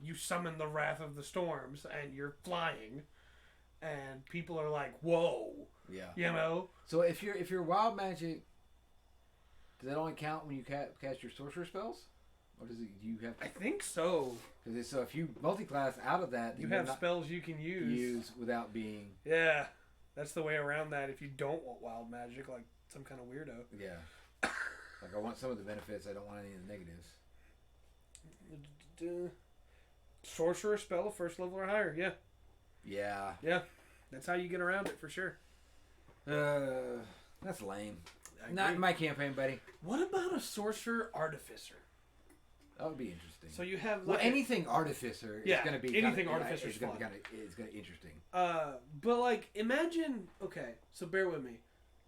you summon the Wrath of the Storms, and you're flying, and people are like, "Whoa!" Yeah. So if you're wild magic, does that only count when you cast your sorcerer spells? Or does it? Do you have? I think so. Because so if you multi-class out of that, you have spells you can use without being. Yeah, that's the way around that. If you don't want wild magic, like some kind of weirdo. Yeah. Like I want some of the benefits. I don't want any of the negatives. Sorcerer spell, first level or higher. Yeah. Yeah. Yeah. That's how you get around it for sure. That's lame. Not in my campaign, buddy. What about a sorcerer artificer? That would be interesting. So you have like anything artificer is going to be anything artificer is going to be interesting. But like imagine, okay, so bear with me.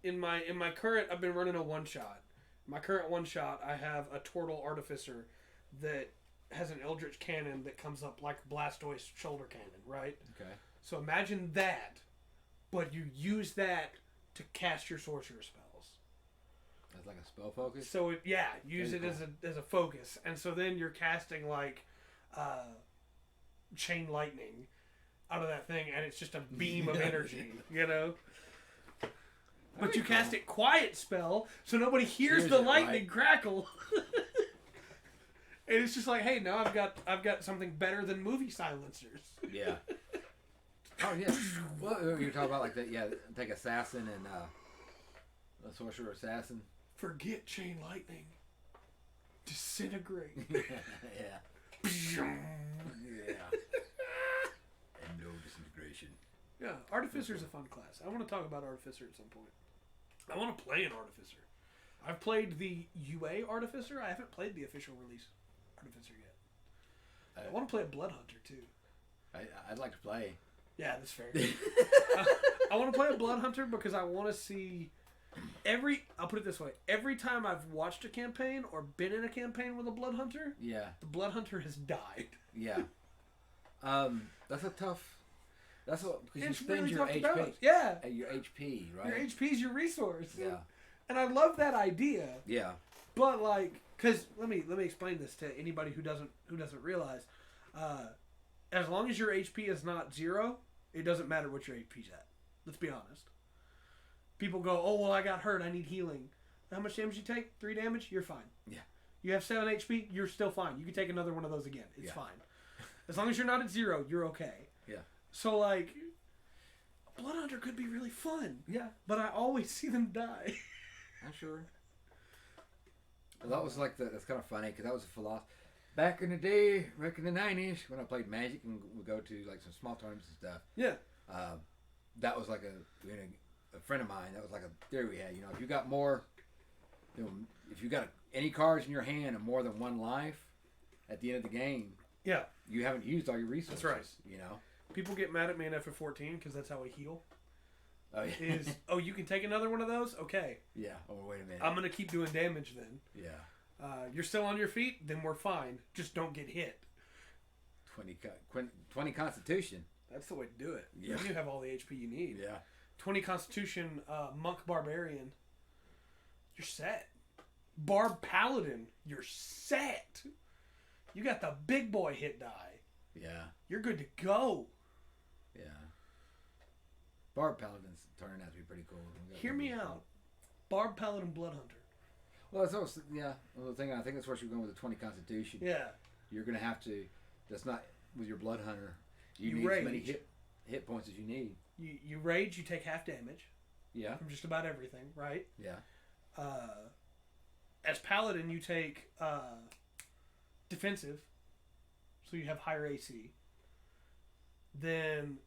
In my current, I've been running a one shot. My current one shot, I have a Tortle Artificer that has an Eldritch Cannon that comes up like Blastoise Shoulder Cannon, right? Okay. So imagine that, but you use that to cast your sorcerer spells. That's like a spell focus? So use it as a focus. And so then you're casting like chain lightning out of that thing, and it's just a beam of energy, you know? But you cast it quiet spell, so nobody hears the lightning crackle. And it's just like, hey, now I've got something better than movie silencers. Yeah. Oh yeah. Well, you're talking about like that. Yeah, take assassin and a sorcerer assassin. Forget chain lightning. Disintegrate. Yeah. Yeah. And no disintegration. Yeah, Artificer's a fun class. I want to talk about Artificer at some point. I want to play an Artificer. I've played the UA Artificer. I haven't played the official release Artificer yet. I want to play a Blood Hunter too. I'd like to play. Yeah, that's fair. I want to play a Blood Hunter because I want to see I'll put it this way. Every time I've watched a campaign or been in a campaign with a Blood Hunter, the Blood Hunter has died. Yeah. That's a tough... That's what... Because you spend really your HP. Yeah. Your HP, right? Your HP is your resource. Yeah. And I love that idea. Yeah. But like, because let me explain this to anybody who doesn't realize. As long as your HP is not 0, it doesn't matter what your HP's at. Let's be honest. People go, oh well, I got hurt. I need healing. How much damage you take? 3 damage. You're fine. Yeah. You have 7 HP. You're still fine. You can take another one of those again. It's fine. As long as you're not at 0, you're okay. Yeah. So like, a Blood Hunter could be really fun. Yeah. But I always see them die. I'm sure. Well, that was like that's kind of funny because that was a philosophy. Back in the day, back in the 90s, when I played Magic and would go to like some small tournaments and stuff. Yeah. That was like a friend of mine. That was like a theory we had. You know, if you got more, if you got any cards in your hand and more than 1 life at the end of the game, you haven't used all your resources. That's right. You know. People get mad at me in FF14 because that's how we heal. Oh yeah. You can take another one of those? Okay. Yeah. Oh wait a minute. I'm gonna keep doing damage then. Yeah. You're still on your feet? Then we're fine. Just don't get hit. 20 Constitution. That's the way to do it. Yeah. Then you have all the HP you need. Yeah. 20 Constitution, Monk Barbarian. You're set. Barb Paladin. You're set. You got the big boy hit die. Yeah. You're good to go. Yeah. Barb Paladin's turning out to be pretty cool. Hear me out. Barb Paladin Blood Hunter. Well, that's also, the thing. I think that's where you're going with the 20 Constitution. Yeah. You're going to have to. That's not with your Blood Hunter. You need rage. as many hit points as you need. You rage. You take half damage. Yeah. From just about everything, right? Yeah. As Paladin, you take defensive, so you have higher AC. Then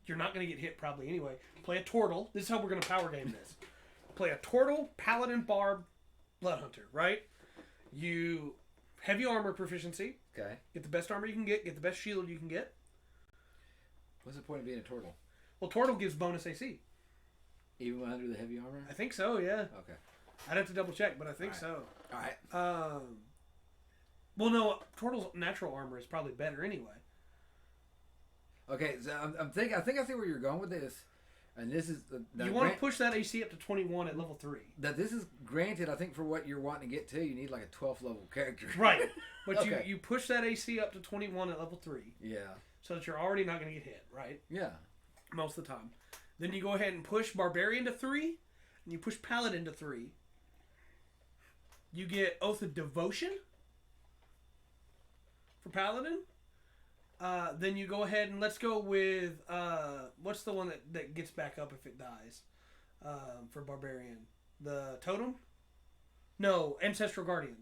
you're not going to get hit probably anyway. Play a Tortle. This is how we're going to power game this. Play a Tortle, Paladin, Barb, Blood Hunter, right? You heavy armor proficiency. Okay. Get the best armor you can get the best shield you can get. What's the point of being a Tortle? Well, Tortle gives bonus AC. Even under the heavy armor? I think so, yeah. Okay. I'd have to double check, but I think so. All right. Well, no, Tortle's natural armor is probably better anyway. Okay, so I'm thinking. I think I see where you're going with this, and this is you want to push that AC up to 21 at level 3. That this is granted. I think for what you're wanting to get to, you need like a 12th level character. Right, but okay. you push that AC up to 21 at level 3. Yeah. So that you're already not going to get hit, right? Yeah. Most of the time. Then you go ahead and push Barbarian to 3, and you push Paladin to 3. You get Oath of Devotion, for Paladin. Then you go ahead and let's go with what's the one that gets back up if it dies for Barbarian? The Totem? No, Ancestral Guardian.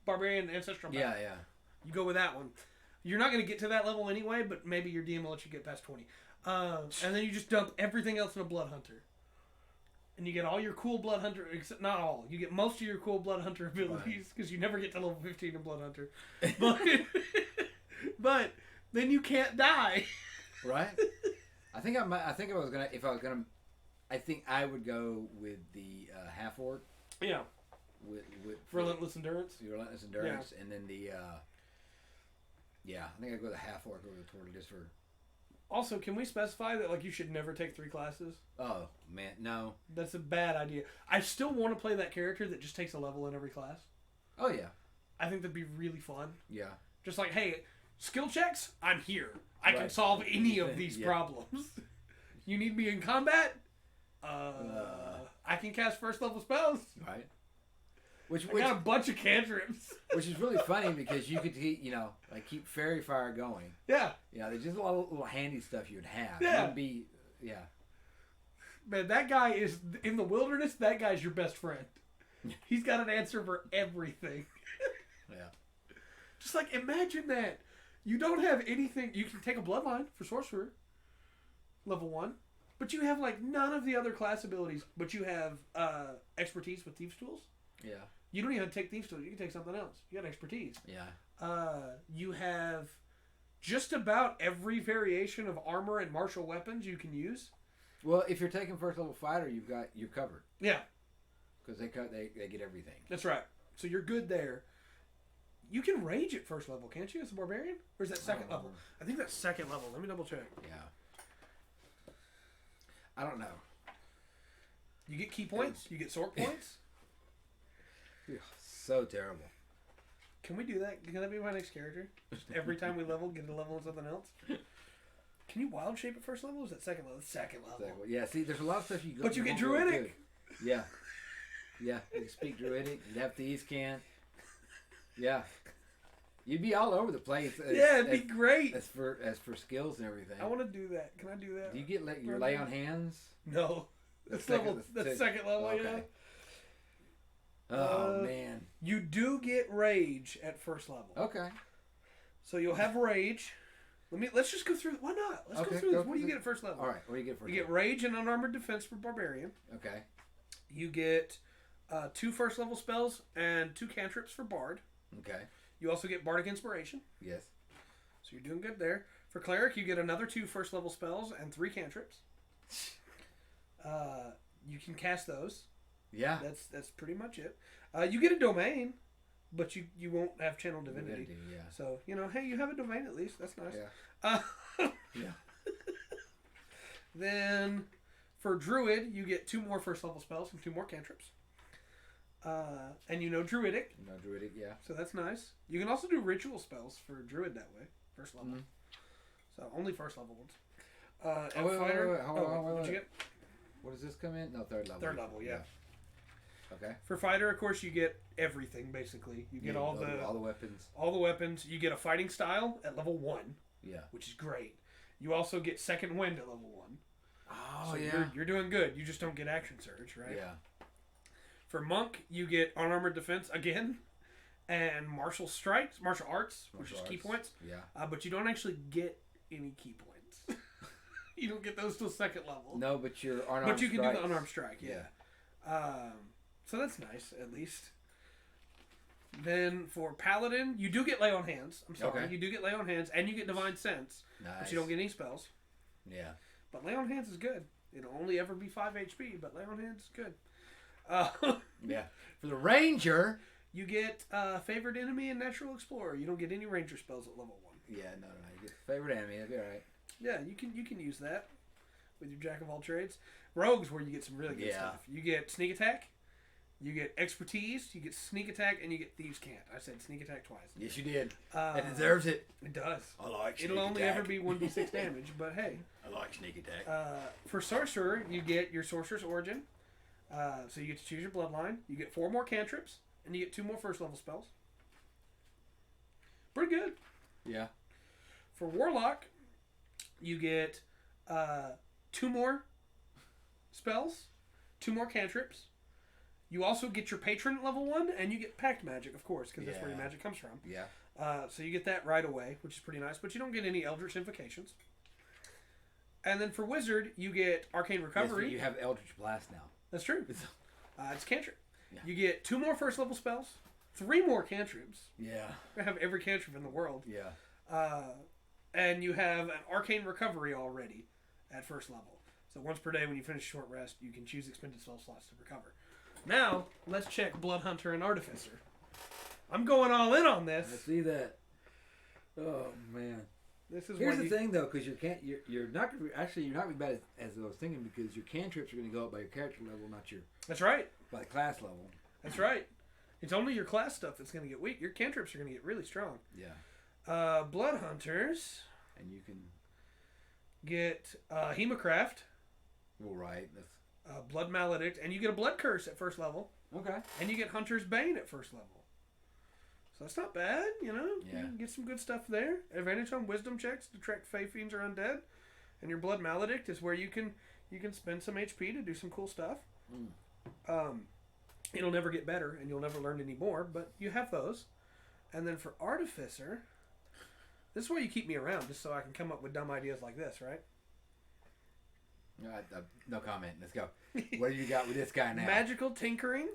Barbarian Ancestral Power. Yeah. You go with that one. You're not going to get to that level anyway, but maybe your DM will let you get past 20. And then you just dump everything else in a Blood Hunter. And you get all your cool Blood Hunter, except not all. You get most of your cool Blood Hunter abilities because you never get to level 15 in Blood Hunter. But then you can't die. Right? I think I would go with the half orc. Yeah. With Relentless Endurance. Relentless Endurance, and then the I think I'd go with the half orc over the Tortle just for. Also, can we specify that like you should never take 3 classes? Oh man, no. That's a bad idea. I still want to play that character that just takes a level in every class. Oh yeah. I think that'd be really fun. Yeah. Just like, hey, skill checks, I'm here. I can solve any of these problems. You need me in combat? I can cast first level spells. Right. I got a bunch of cantrips. Which is really funny because you could keep Fairy Fire going. Yeah. Yeah, there's just a lot of little handy stuff you would have. Yeah. It would be, Man, that guy is, in the wilderness, that guy's your best friend. He's got an answer for everything. Yeah. Just like, imagine that. You don't have anything. You can take a Bloodline for Sorcerer. Level 1. But you have, like, none of the other class abilities. But you have expertise with Thieves' Tools. Yeah. You don't even take Thieves' Tools. You can take something else. You got expertise. Yeah. You have just about every variation of armor and martial weapons you can use. Well, if you're taking first level fighter, you're covered. Yeah. Because they get everything. That's right. So you're good there. You can rage at first level, can't you, as a barbarian? Or is that second level? I think that's second level. Let me double check. Yeah. I don't know. You get key points. You get sword points. So terrible. Can we do that? Can that be my next character? Just every time we level, get a level in something else? Can you wild shape at first level? Or is that second level? Second level. Yeah, see, there's a lot of stuff you go. But you get druidic. Yeah. Yeah, you can speak druidic. You'd have thieves can't. Yeah. You'd be all over the place. It'd be great. As for skills and everything. I want to do that. Can I do that? Do you get your lay on hands? No. That's second level, okay. yeah. Oh man. You do get rage at first level. Okay. So you'll have rage. Let's just go through. Why not? Let's go through this. What do you get at first level? All right. What do you get first? You get rage and unarmored defense for barbarian. Okay. You get 2 first level spells and 2 cantrips for bard. Okay. You also get bardic inspiration. Yes. So you're doing good there. For cleric, you get another 2 first level spells and 3 cantrips. You can cast those. Yeah. That's pretty much it. You get a domain, but you won't have channel divinity. Yeah. So, hey, you have a domain at least. That's nice. Yeah. Yeah. Then for druid, you get 2 more first level spells and 2 more cantrips. And druidic. Druidic, yeah. So that's nice. You can also do ritual spells for druid that way. First level. Mm-hmm. So only first level ones. What'd you get? What does this come in? No, third level. Third level, yeah. Okay. For fighter, of course, you get everything basically. You get all the weapons. All the weapons. You get a fighting style at level 1. Yeah. Which is great. You also get second wind at level 1. Oh, so yeah. You're doing good. You just don't get action surge, right? Yeah. For monk, you get unarmored defense again, and martial arts, which is key points. Yeah. But you don't actually get any key points. You don't get those till second level. No, but you're unarmed. But you can do the unarmed strike. Yeah. So that's nice, at least. Then for paladin, you do get lay on hands. I'm sorry, you do get lay on hands, and you get divine sense. Nice. But you don't get any spells. Yeah. But lay on hands is good. It'll only ever be 5 HP, but lay on hands is good. Yeah. For the ranger, you get favored enemy and natural explorer. You don't get any ranger spells at level 1. Yeah, no. You get favorite enemy. That'd be all right. Yeah, you can use that with your jack of all trades. Rogues, where you get some really good stuff. You get sneak attack, you get expertise, you get sneak attack, and you get thieves can't. I said sneak attack twice. Yes, you did. It deserves it. It does. I like sneak It'll only attack. ever be 1d6 damage, but hey. I like sneak attack. For sorcerer, you get your sorcerer's origin. So you get to choose your bloodline. You get 4 more cantrips, and you get 2 more first level spells. Pretty good. Yeah. For Warlock, you get 2 more spells, 2 more cantrips. You also get your patron at level 1, and you get pact magic, of course, because that's where your magic comes from. Yeah. So you get that right away, which is pretty nice, but you don't get any Eldritch Invocations. And then for Wizard, you get Arcane Recovery. Yes, you have Eldritch Blast now. That's true. It's cantrip. Yeah. You get 2 more first level spells, 3 more cantrips. Yeah. You have every cantrip in the world. Yeah. And you have an Arcane Recovery already at first level. So once per day when you finish a short rest, you can choose expended spell slots to recover. Now, let's check Blood Hunter and Artificer. I'm going all in on this. I see that. Oh, man. This is Here's the thing, though, because you're not gonna be, you're not gonna be bad as I was thinking, because your cantrips are going to go up by your character level, not your That's right. by the class level. That's right. It's only your class stuff that's going to get weak. Your cantrips are going to get really strong. Yeah. Blood Hunters. And you can get Hemocraft. Well, right. That's Blood Maledict. And you get a Blood Curse at first level. okay. And you get Hunter's Bane at first level. So that's not bad, you know? Yeah. You can get some good stuff there. Advantage on wisdom checks to track Fey Fiends or Undead. And your Blood Maledict is where you can spend some HP to do some cool stuff. It'll never get better, and you'll never learn any more, but you have those. And then for Artificer, this is why you keep me around, just so I can come up with dumb ideas like this, right? No comment. Let's go. What do you got with this guy now? Magical Tinkering.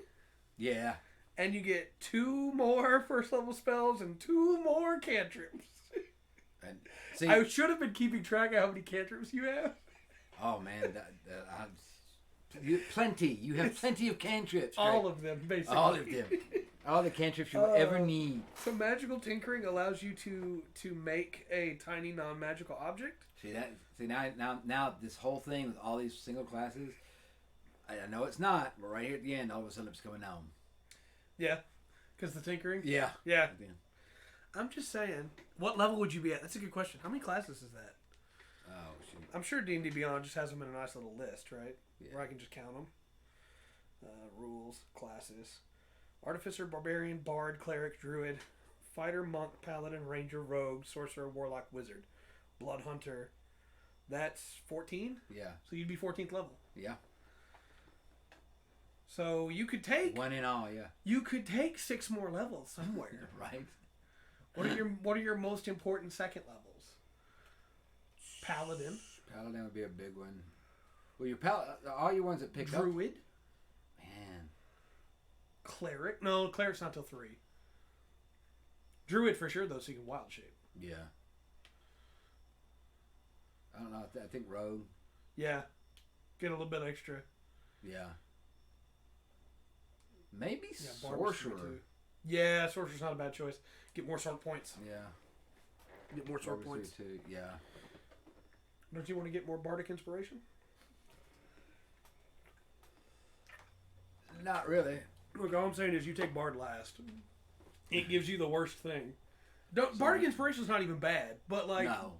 Yeah. And you get 2 more first level spells and 2 more cantrips. And see, I should have been keeping track of how many cantrips you have. Oh man, you have plenty of cantrips. All of them, basically. All of them. All the cantrips you'll ever need. So Magical Tinkering allows you to make a tiny non-magical object. See now this whole thing with all these single classes, I know it's not, but right here at the end, all of a sudden it's coming down. Yeah, because the tinkering. Yeah. Yeah. I'm just saying, what level would you be at? That's a good question. How many classes is that? Oh shoot. I'm sure D&D Beyond just has them in a nice little list, right? Yeah. Where I can just count them. Rules, classes. Artificer, Barbarian, Bard, Cleric, Druid, Fighter, Monk, Paladin, Ranger, Rogue, Sorcerer, Warlock, Wizard, Blood Hunter. That's 14? Yeah. So you'd be 14th level. Yeah. So you could take... One in all, yeah. You could take 6 more levels somewhere. Right. What are your most important second levels? Paladin. Paladin would be a big one. Well, all your ones that pick up... Druid. Man. Cleric. No, Cleric's not till 3. Druid for sure, though, so you can wild shape. Yeah. I don't know. I think Rogue. Yeah. Get a little bit extra. Yeah. Maybe Sorcerer. Sorcerer. Yeah, Sorcerer's not a bad choice. Get more sword points. Yeah. Get more sword points. Too. Yeah. Don't you want to get more bardic inspiration? Not really. Look, all I'm saying is you take Bard last. It gives you the worst thing. Bardic Inspiration's not even bad, but like No.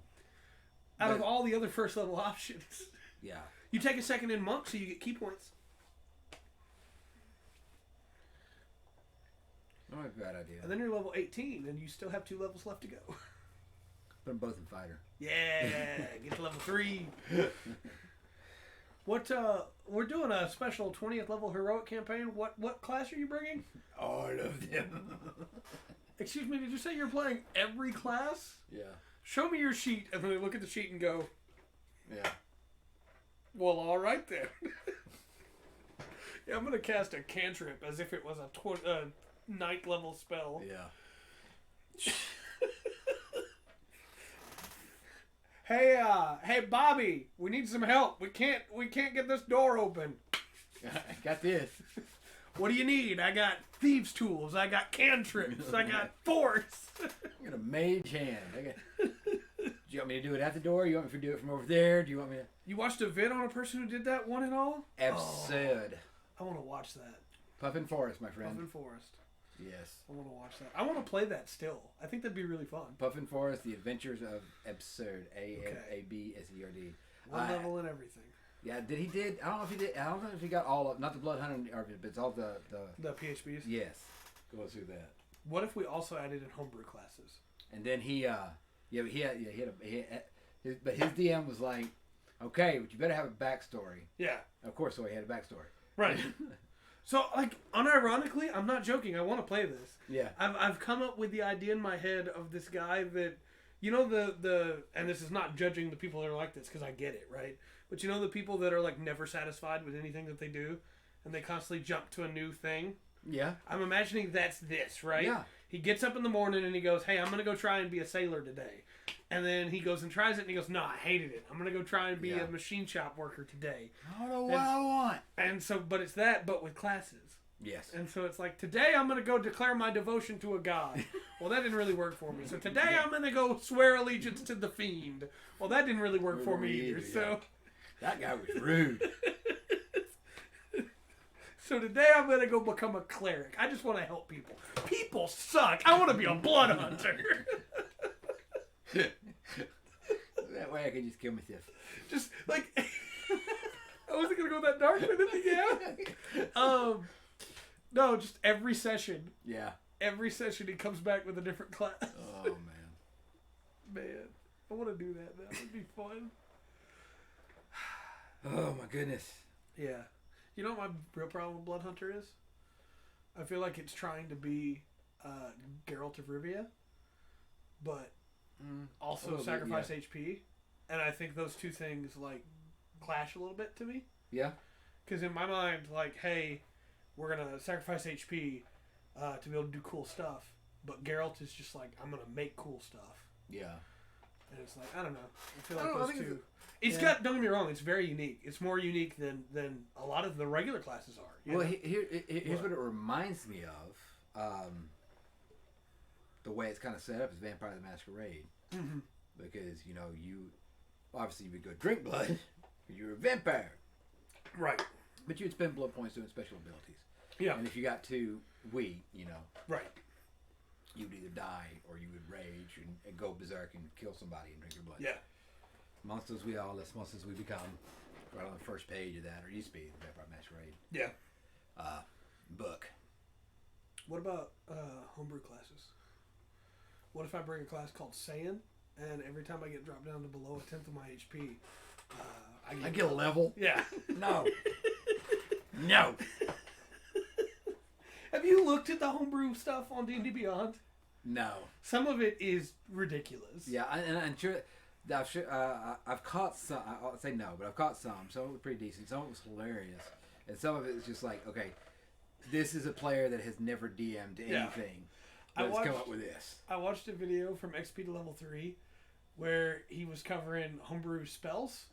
out of all the other first level options, Yeah. you take a second in Monk, so you get key points. Not a bad idea. And then you're level 18, and you still have 2 levels left to go. Put them both in Fighter. Yeah, get to level 3. What? We're doing a special 20th level heroic campaign. What class are you bringing? All of them. Excuse me, did you say you're playing every class? Yeah. Show me your sheet, and then they look at the sheet and go, Yeah. well, all right then. Yeah, I'm gonna cast a cantrip as if it was a 9th level spell. Yeah. Hey, Bobby, we need some help. We can't get this door open. I got this. What do you need? I got thieves' tools. I got cantrips. I got force. I got a mage hand. Do you want me to do it at the door? You want me to do it from over there? Do you want me to? You watched a vid on a person who did that one and all? Absurd. I want to watch that. Puffin Forest, my friend. Puffin Forest. Yes. I want to watch that. I want to play that still. I think that'd be really fun. Puffin Forest, The Adventures of Absurd. ABSERD. One level and everything. Yeah, I don't know if he got all of, not the Blood Hunter, but it's all the PHBs? Yes. Go through that. What if we also added in Homebrew Classes? And then but his DM was like, okay, but you better have a backstory. Yeah. Of course, so he had a backstory. Right. So, like, unironically, I'm not joking. I want to play this. Yeah. I've come up with the idea in my head of this guy that, you know, the and this is not judging the people that are like this because I get it, right? But you know the people that are, like, never satisfied with anything that they do and they constantly jump to a new thing? Yeah. I'm imagining that's this, right? Yeah. He gets up in the morning and he goes, hey, I'm going to go try and be a sailor today. And then he goes and tries it and he goes, no, I hated it. I'm going to go try and be a machine shop worker today. I don't know what I want. And so, but it's that, but with classes. Yes. And so it's like, today I'm going to go declare my devotion to a god. Well, that didn't really work for me. So today I'm going to go swear allegiance to the fiend. Well, that didn't really work for me either. So that guy was rude. So today I'm going to go become a cleric. I just want to help people. People suck. I want to be a blood hunter. That way I can just kill myself. Just like... I wasn't going to go that dark with it again. No, just every session. Yeah. Every session he comes back with a different class. Oh, man. Man. I want to do that now. It'd be fun. Oh, my goodness. Yeah. You know what my real problem with Blood Hunter is? I feel like it's trying to be Geralt of Rivia, but also sacrifice HP. And I think those two things, like, clash a little bit to me. Yeah. Because in my mind, like, hey, we're going to sacrifice HP to be able to do cool stuff. But Geralt is just like, I'm going to make cool stuff. Yeah. And it's like, I don't know. I feel like those two... It's got, don't get me wrong, it's very unique. It's more unique than a lot of the regular classes are. Well, here's what it reminds me of. The way it's kind of set up is Vampire the Masquerade. Mm-hmm. Because, you know, obviously you would go drink blood, you're a vampire. Right. But you'd spend blood points doing special abilities. Yeah. And if you got too weak, you know. Right. You'd either die or you would rage and go berserk and kill somebody and drink your blood. Yeah. Monsters we are, less monsters we become. Right on the first page of that, or used to be the Vampire Masquerade. Yeah. Book. What about homebrew classes? What if I bring a class called Saiyan, and every time I get dropped down to below 1/10 of my HP, I get a level? Yeah. No. No. Have you looked at the homebrew stuff on D&D Beyond? No. Some of it is ridiculous. Yeah, and I'm sure... I've caught some. I'll say no, but I've caught some. Some of it was pretty decent. Some of it was hilarious, and some of it is just like, okay, this is a player that has never DM'd anything. Let's come up with this. I watched a video from XP to level 3 where he was covering homebrew spells,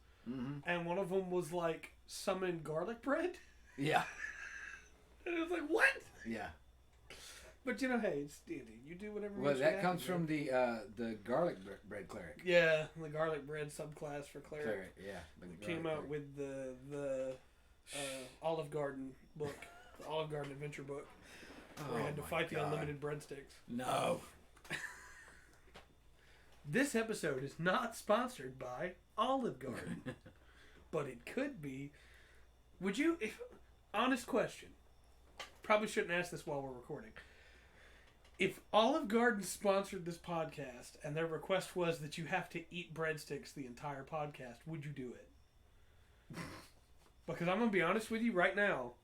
and one of them was like summon garlic bread. Yeah. And it was like, what? Yeah. But you know, hey, it's D&D. You do whatever. Well, that comes from the garlic bread cleric. Yeah, the garlic bread subclass for cleric. Yeah. It came out with the Olive Garden book, the Olive Garden adventure book, where you had to fight the unlimited breadsticks. No. This episode is not sponsored by Olive Garden, but it could be. Would you? Honest question. Probably shouldn't ask this while we're recording. If Olive Garden sponsored this podcast and their request was that you have to eat breadsticks the entire podcast, would you do it? Because I'm going to be honest with you right now.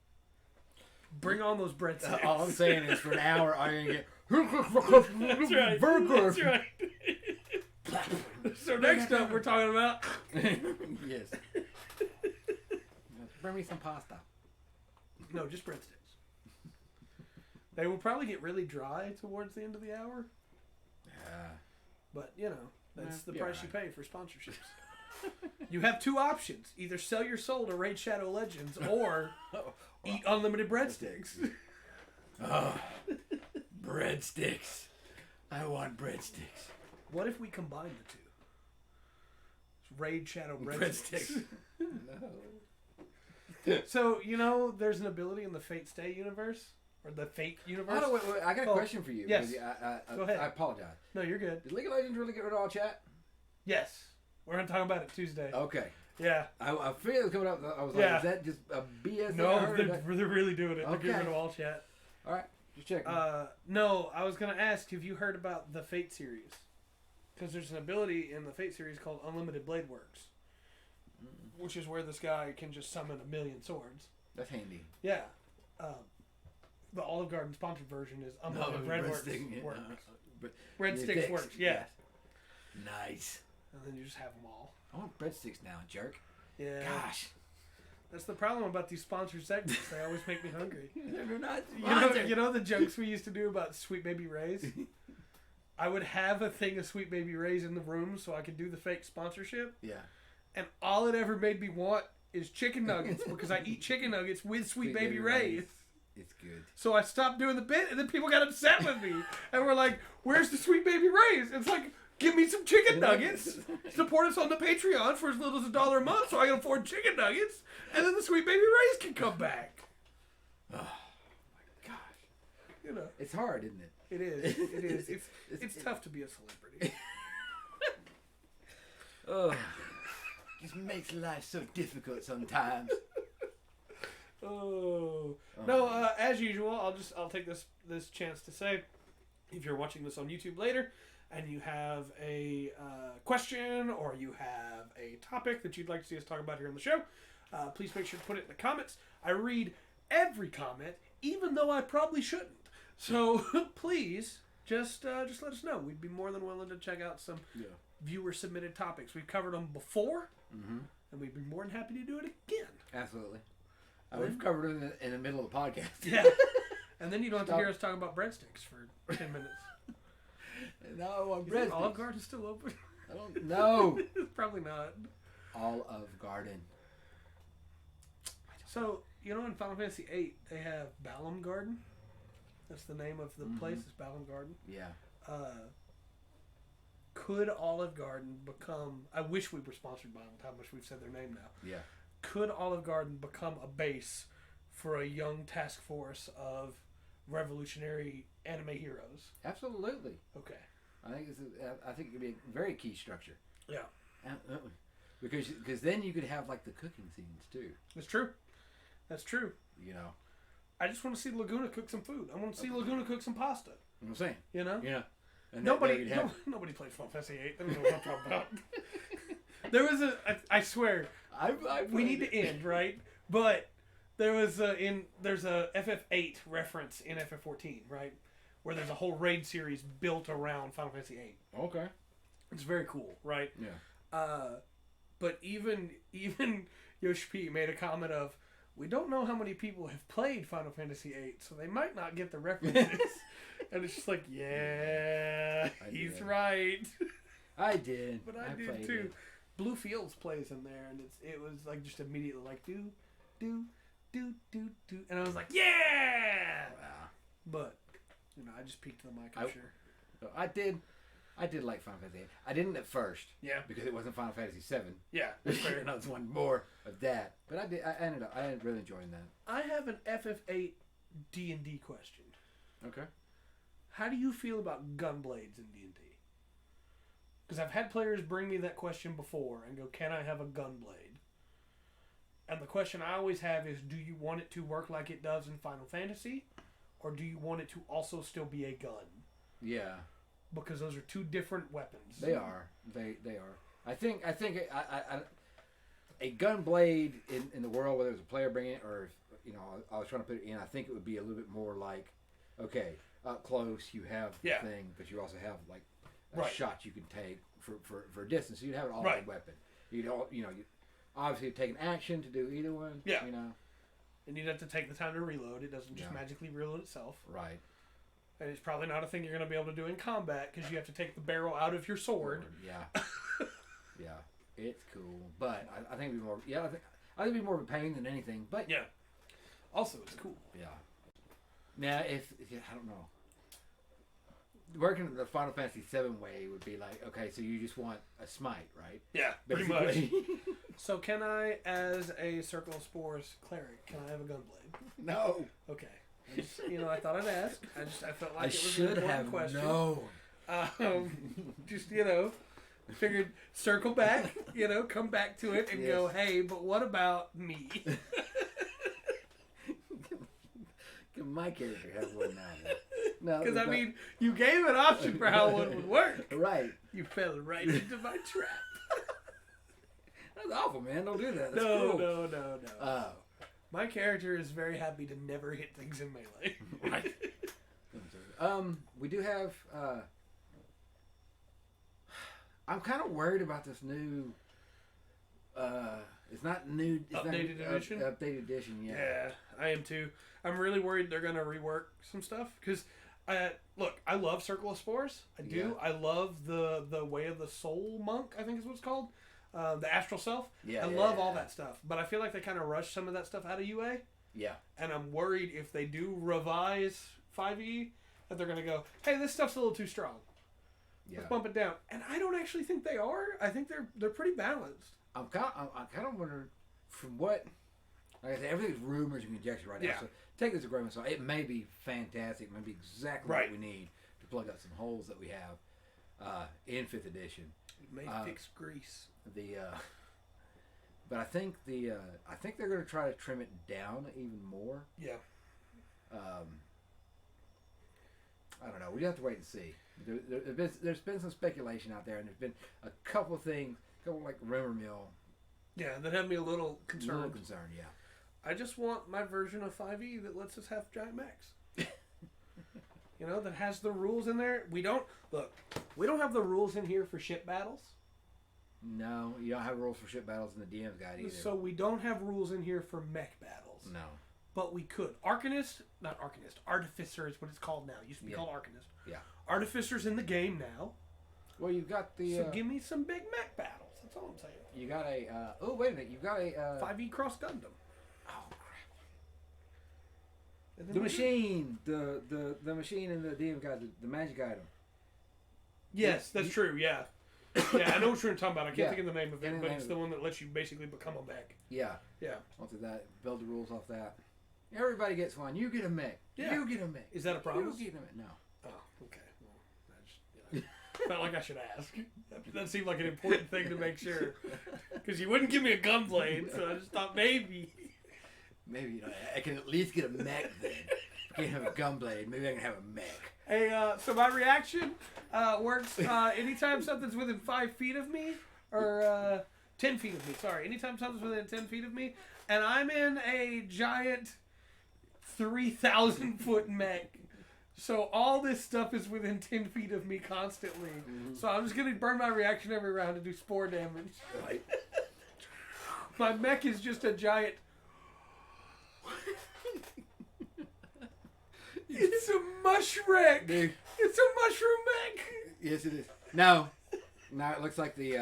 Bring on those breadsticks. All I'm saying is for an hour, I'm going to get... That's right. That's right. So next up, we're talking about... Yes. Bring me some pasta. No, just breadsticks. They will probably get really dry towards the end of the hour. Yeah. But, you know, that's the price you pay for sponsorships. You have two options. Either sell your soul to Raid Shadow Legends or eat unlimited breadsticks. Oh, breadsticks. I want breadsticks. What if we combine the two? Raid Shadow breadsticks. No. So, you know, there's an ability in the Fate Stay universe? Or the Fate universe? Oh, wait, I got a question for you. Yes. Go ahead. I apologize. No, you're good. Did League of Legends really get rid of all chat? Yes. We're going to talk about it Tuesday. Okay. Yeah. I figured it was coming up. I was like, is that just a BS? No, they're really doing it. They're getting rid of all chat. All right. Just checking. No, I was gonna ask, have you heard about the Fate series? Because there's an ability in the Fate series called Unlimited Blade Works, which is where this guy can just summon 1,000,000 swords. That's handy. Yeah. The Olive Garden sponsored version is Unlimited Red Works. Red Sticks Works, yeah. Nice. And then you just have them all. I want breadsticks now, jerk. Yeah. Gosh. That's the problem about these sponsored segments. They always make me hungry. They're not You know the jokes we used to do about Sweet Baby Ray's? I would have a thing of Sweet Baby Ray's in the room so I could do the fake sponsorship. Yeah. And all it ever made me want is chicken nuggets because I eat chicken nuggets with Sweet Baby Ray's. It's good. So I stopped doing the bit, and then people got upset with me. And were like, where's the Sweet Baby Ray's? It's like, give me some chicken nuggets. Support us on the Patreon for as little as $1 a month so I can afford chicken nuggets. And then the Sweet Baby Ray's can come back. Oh, my gosh. You know. It's hard, isn't it? It is. It is. It's tough to be a celebrity. Oh. Just makes life so difficult sometimes. Oh no! As usual, I'll take this chance to say, if you're watching this on YouTube later, and you have a question or you have a topic that you'd like to see us talk about here on the show, please make sure to put it in the comments. I read every comment, even though I probably shouldn't. So please just let us know. We'd be more than willing to check out some viewer submitted topics. We've covered them before, and we'd be more than happy to do it again. Absolutely. We've covered it in the middle of the podcast. Yeah. And then you don't have to hear us talk about breadsticks for 10 minutes. No, breadsticks. Olive Garden is still open? I don't know. Probably not. Olive Garden. So, you know in Final Fantasy VIII, they have Balam Garden? That's the name of the place, is Balam Garden? Yeah. Could Olive Garden become... I wish we were sponsored by them with how much we've said their name now. Yeah. Could Olive Garden become a base for a young task force of revolutionary anime heroes? Absolutely. Okay. I think it could be a very key structure. Yeah. Because then you could have like the cooking scenes too. That's true. That's true. You know. I just want to see Laguna cook some food. I want to see Laguna cook some pasta. You know what I'm saying? You know? Yeah. And nobody plays Final Fantasy VIII. They don't know what I'm talking about. There was I swear, we need to end, right? But there's a FF8 reference in FF14, right? Where there's a whole raid series built around Final Fantasy VIII. Okay. It's very cool, right? Yeah. But even Yoshi P made a comment of, we don't know how many people have played Final Fantasy VIII, so they might not get the references. And it's just like, yeah, he's right. I did. But I did too. Blue Fields plays in there, and it was like just immediately like do, and I was like, yeah. Wow. But I just peeked the mic. I'm sure. I did like Final Fantasy VIII. I didn't at first. Yeah. Because it wasn't Final Fantasy VII. Yeah. That's fair. And I was wanting more of that, but I ended up really enjoying that. I have an FF8 D&D question. Okay. How do you feel about gunblades in D&D? Because I've had players bring me that question before and go, can I have a gunblade? And the question I always have is, do you want it to work like it does in Final Fantasy? Or do you want it to also still be a gun? Yeah. Because those are two different weapons. They are. They are. I think a gunblade in the world, whether it's a player bringing it or, I was trying to put it in, I think it would be a little bit more like, okay, up close you have the thing, but you also have like a shot you can take for distance. So you'd have it all in one weapon. You obviously take an action to do either one. Yeah. And you'd have to take the time to reload. It doesn't just magically reload itself. Right. And it's probably not a thing you're going to be able to do in combat because you have to take the barrel out of your sword. Yeah. Yeah. It's cool, but I think it'd be more. Yeah, I think it'd be more of a pain than anything. But yeah. Also, it's cool. Yeah. Now, I don't know. Working the Final Fantasy VII way would be like, okay, so you just want a smite, right? Yeah, pretty much. So can I, as a Circle of Spores cleric, can I have a gunblade? No. Okay. I thought I'd ask. I felt like it was an important question. No. Figured circle back, come back to it and go, hey, but what about me? My character has one now. No, Because, I mean, you gave an option for how one would work. Right. You fell right into my trap. That's awful, man. Don't do that. That's No, cruel. no. My character is very happy to never hit things in melee. Right. We do have. I'm kind of worried about this new. It's not new. It's Updated not, edition? Updated edition, yeah. Yeah, I am too. I'm really worried they're going to rework some stuff. Because, look, I love Circle of Spores. I do. Yeah. I love the Way of the Soul Monk, I think is what it's called. The Astral Self. Yeah, I love all that stuff. But I feel like they kind of rushed some of that stuff out of UA. Yeah. And I'm worried if they do revise 5e, that they're going to go, hey, this stuff's a little too strong. Let's bump it down. And I don't actually think they are. I think they're pretty balanced. I'm kind of wondering from what. Like I said, everything's rumors and conjecture right now. Yeah. So take this agreement. So it may be fantastic. It may be exactly Right. what we need to plug up some holes that we have in 5th edition. It may fix grease. But I think I think they're going to try to trim it down even more. Yeah. I don't know. We have to wait and see. There's been some speculation out there, and there's been a couple of things, like rumor mill. Yeah, that had me a little A concerned. little concerned, yeah. I just want my version of 5e that lets us have giant mechs. You know, that has the rules in there. We don't have the rules in here for ship battles. No, you don't have rules for ship battles in the DM's guide either. So we don't have rules in here for mech battles. No. But we could. Artificer is what it's called now. It used to be called Arcanist. Yeah. Artificer's in the game now. Well, you've got the. So give me some big mech battles. That's all I'm saying. You got a. Oh, wait a minute. You've got a. 5e Cross Gundam. Oh crap! And then The we- machine, the machine in the DM guide, the magic item. Yes, that's true. Yeah. Yeah, I know what you're talking about. I can't Yeah. think of the name of it, Can't but name it's of the it. one that lets you basically become a mech. Yeah. Yeah. Onto that, build the rules off that. Everybody gets one. You get a mech. Yeah. You get a mech. Is that a promise? You get a mech. No. Oh, okay. Well, I just, felt like I should ask. That seemed like an important thing to make sure. Because you wouldn't give me a gunblade, so I just thought maybe. Maybe I can at least get a mech then. I can't have a gunblade. Maybe I can have a mech. Hey, so my reaction works anytime something's within 5 feet of me, or 10 feet of me, sorry. Anytime something's within 10 feet of me, and I'm in a giant 3,000 foot mech. So all this stuff is within 10 feet of me constantly. Mm-hmm. So I'm just going to burn my reaction every round to do spore damage. Right. My mech is just a giant... It's a mush wreck. Dude. It's a mushroom mech. Yes, it is. No. No, it looks like the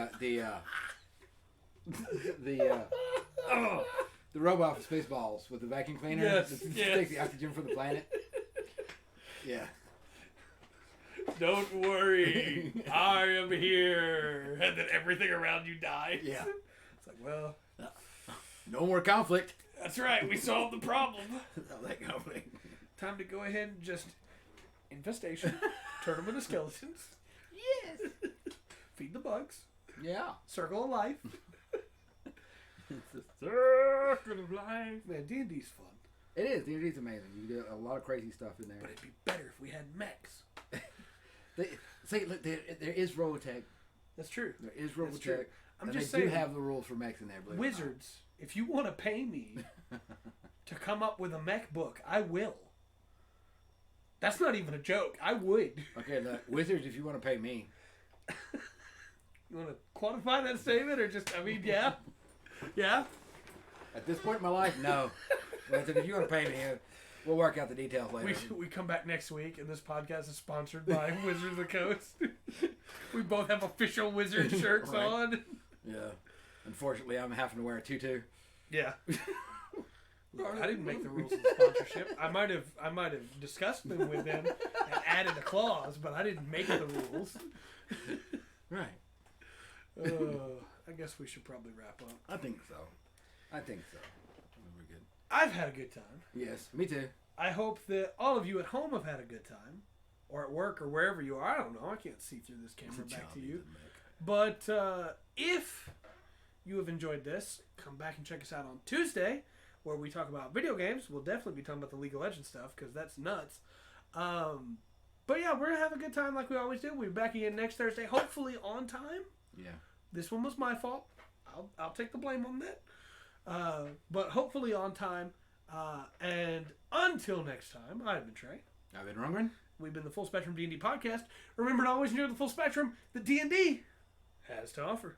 robot for Spaceballs with the vacuum cleaner. Yes, that yes. takes the oxygen from the planet. Yeah. Don't worry, I am here. And then everything around you dies. Yeah. It's like, well, No more conflict. that's right. We solved the problem. Not that conflict. Time to go ahead and just infestation. Turn them into skeletons. Yes. Feed the bugs. Yeah. Circle of life. It's a circle of life. Man, D&D's fun. It is. D&D's amazing. You can do a lot of crazy stuff in there. But it'd be better if we had mechs. See, look, there is Robotech. That's true. There is That's true. Robotech. I'm And just they saying, do have the rules for mechs in there. believe it or not. Wizards, if you want to pay me to come up with a mech book, I will. That's not even a joke. I would. Okay, look, Wizards, if you want to pay me. You want to quantify that statement or just, I mean, yeah? Yeah? At this point in my life, no. Wizards, if you want to pay me, we'll work out the details later. We come back next week and this podcast is sponsored by Wizards of the Coast. We both have official wizard shirts Right. on. Yeah. Unfortunately, I'm having to wear a tutu. Yeah. Look, I didn't make the rules of the sponsorship. I might have discussed them with them and added a clause, but I didn't make the rules. Right. I guess we should probably wrap up. I think so. We're good. I've had a good time. Yes, me too. I hope that all of you at home have had a good time, or at work, or wherever you are. I don't know. I can't see through this camera back to you. But if you have enjoyed this, come back and check us out on Tuesday where we talk about video games. We'll definitely be talking about the League of Legends stuff because that's nuts. But yeah, we're going to have a good time like we always do. We'll be back again next Thursday, hopefully on time. Yeah. This one was my fault. I'll take the blame on that. But hopefully on time. And until next time, I've been Trey. I've been Rungren. We've been the Full Spectrum D&D podcast. Remember to always enjoy the full spectrum that D&D has to offer.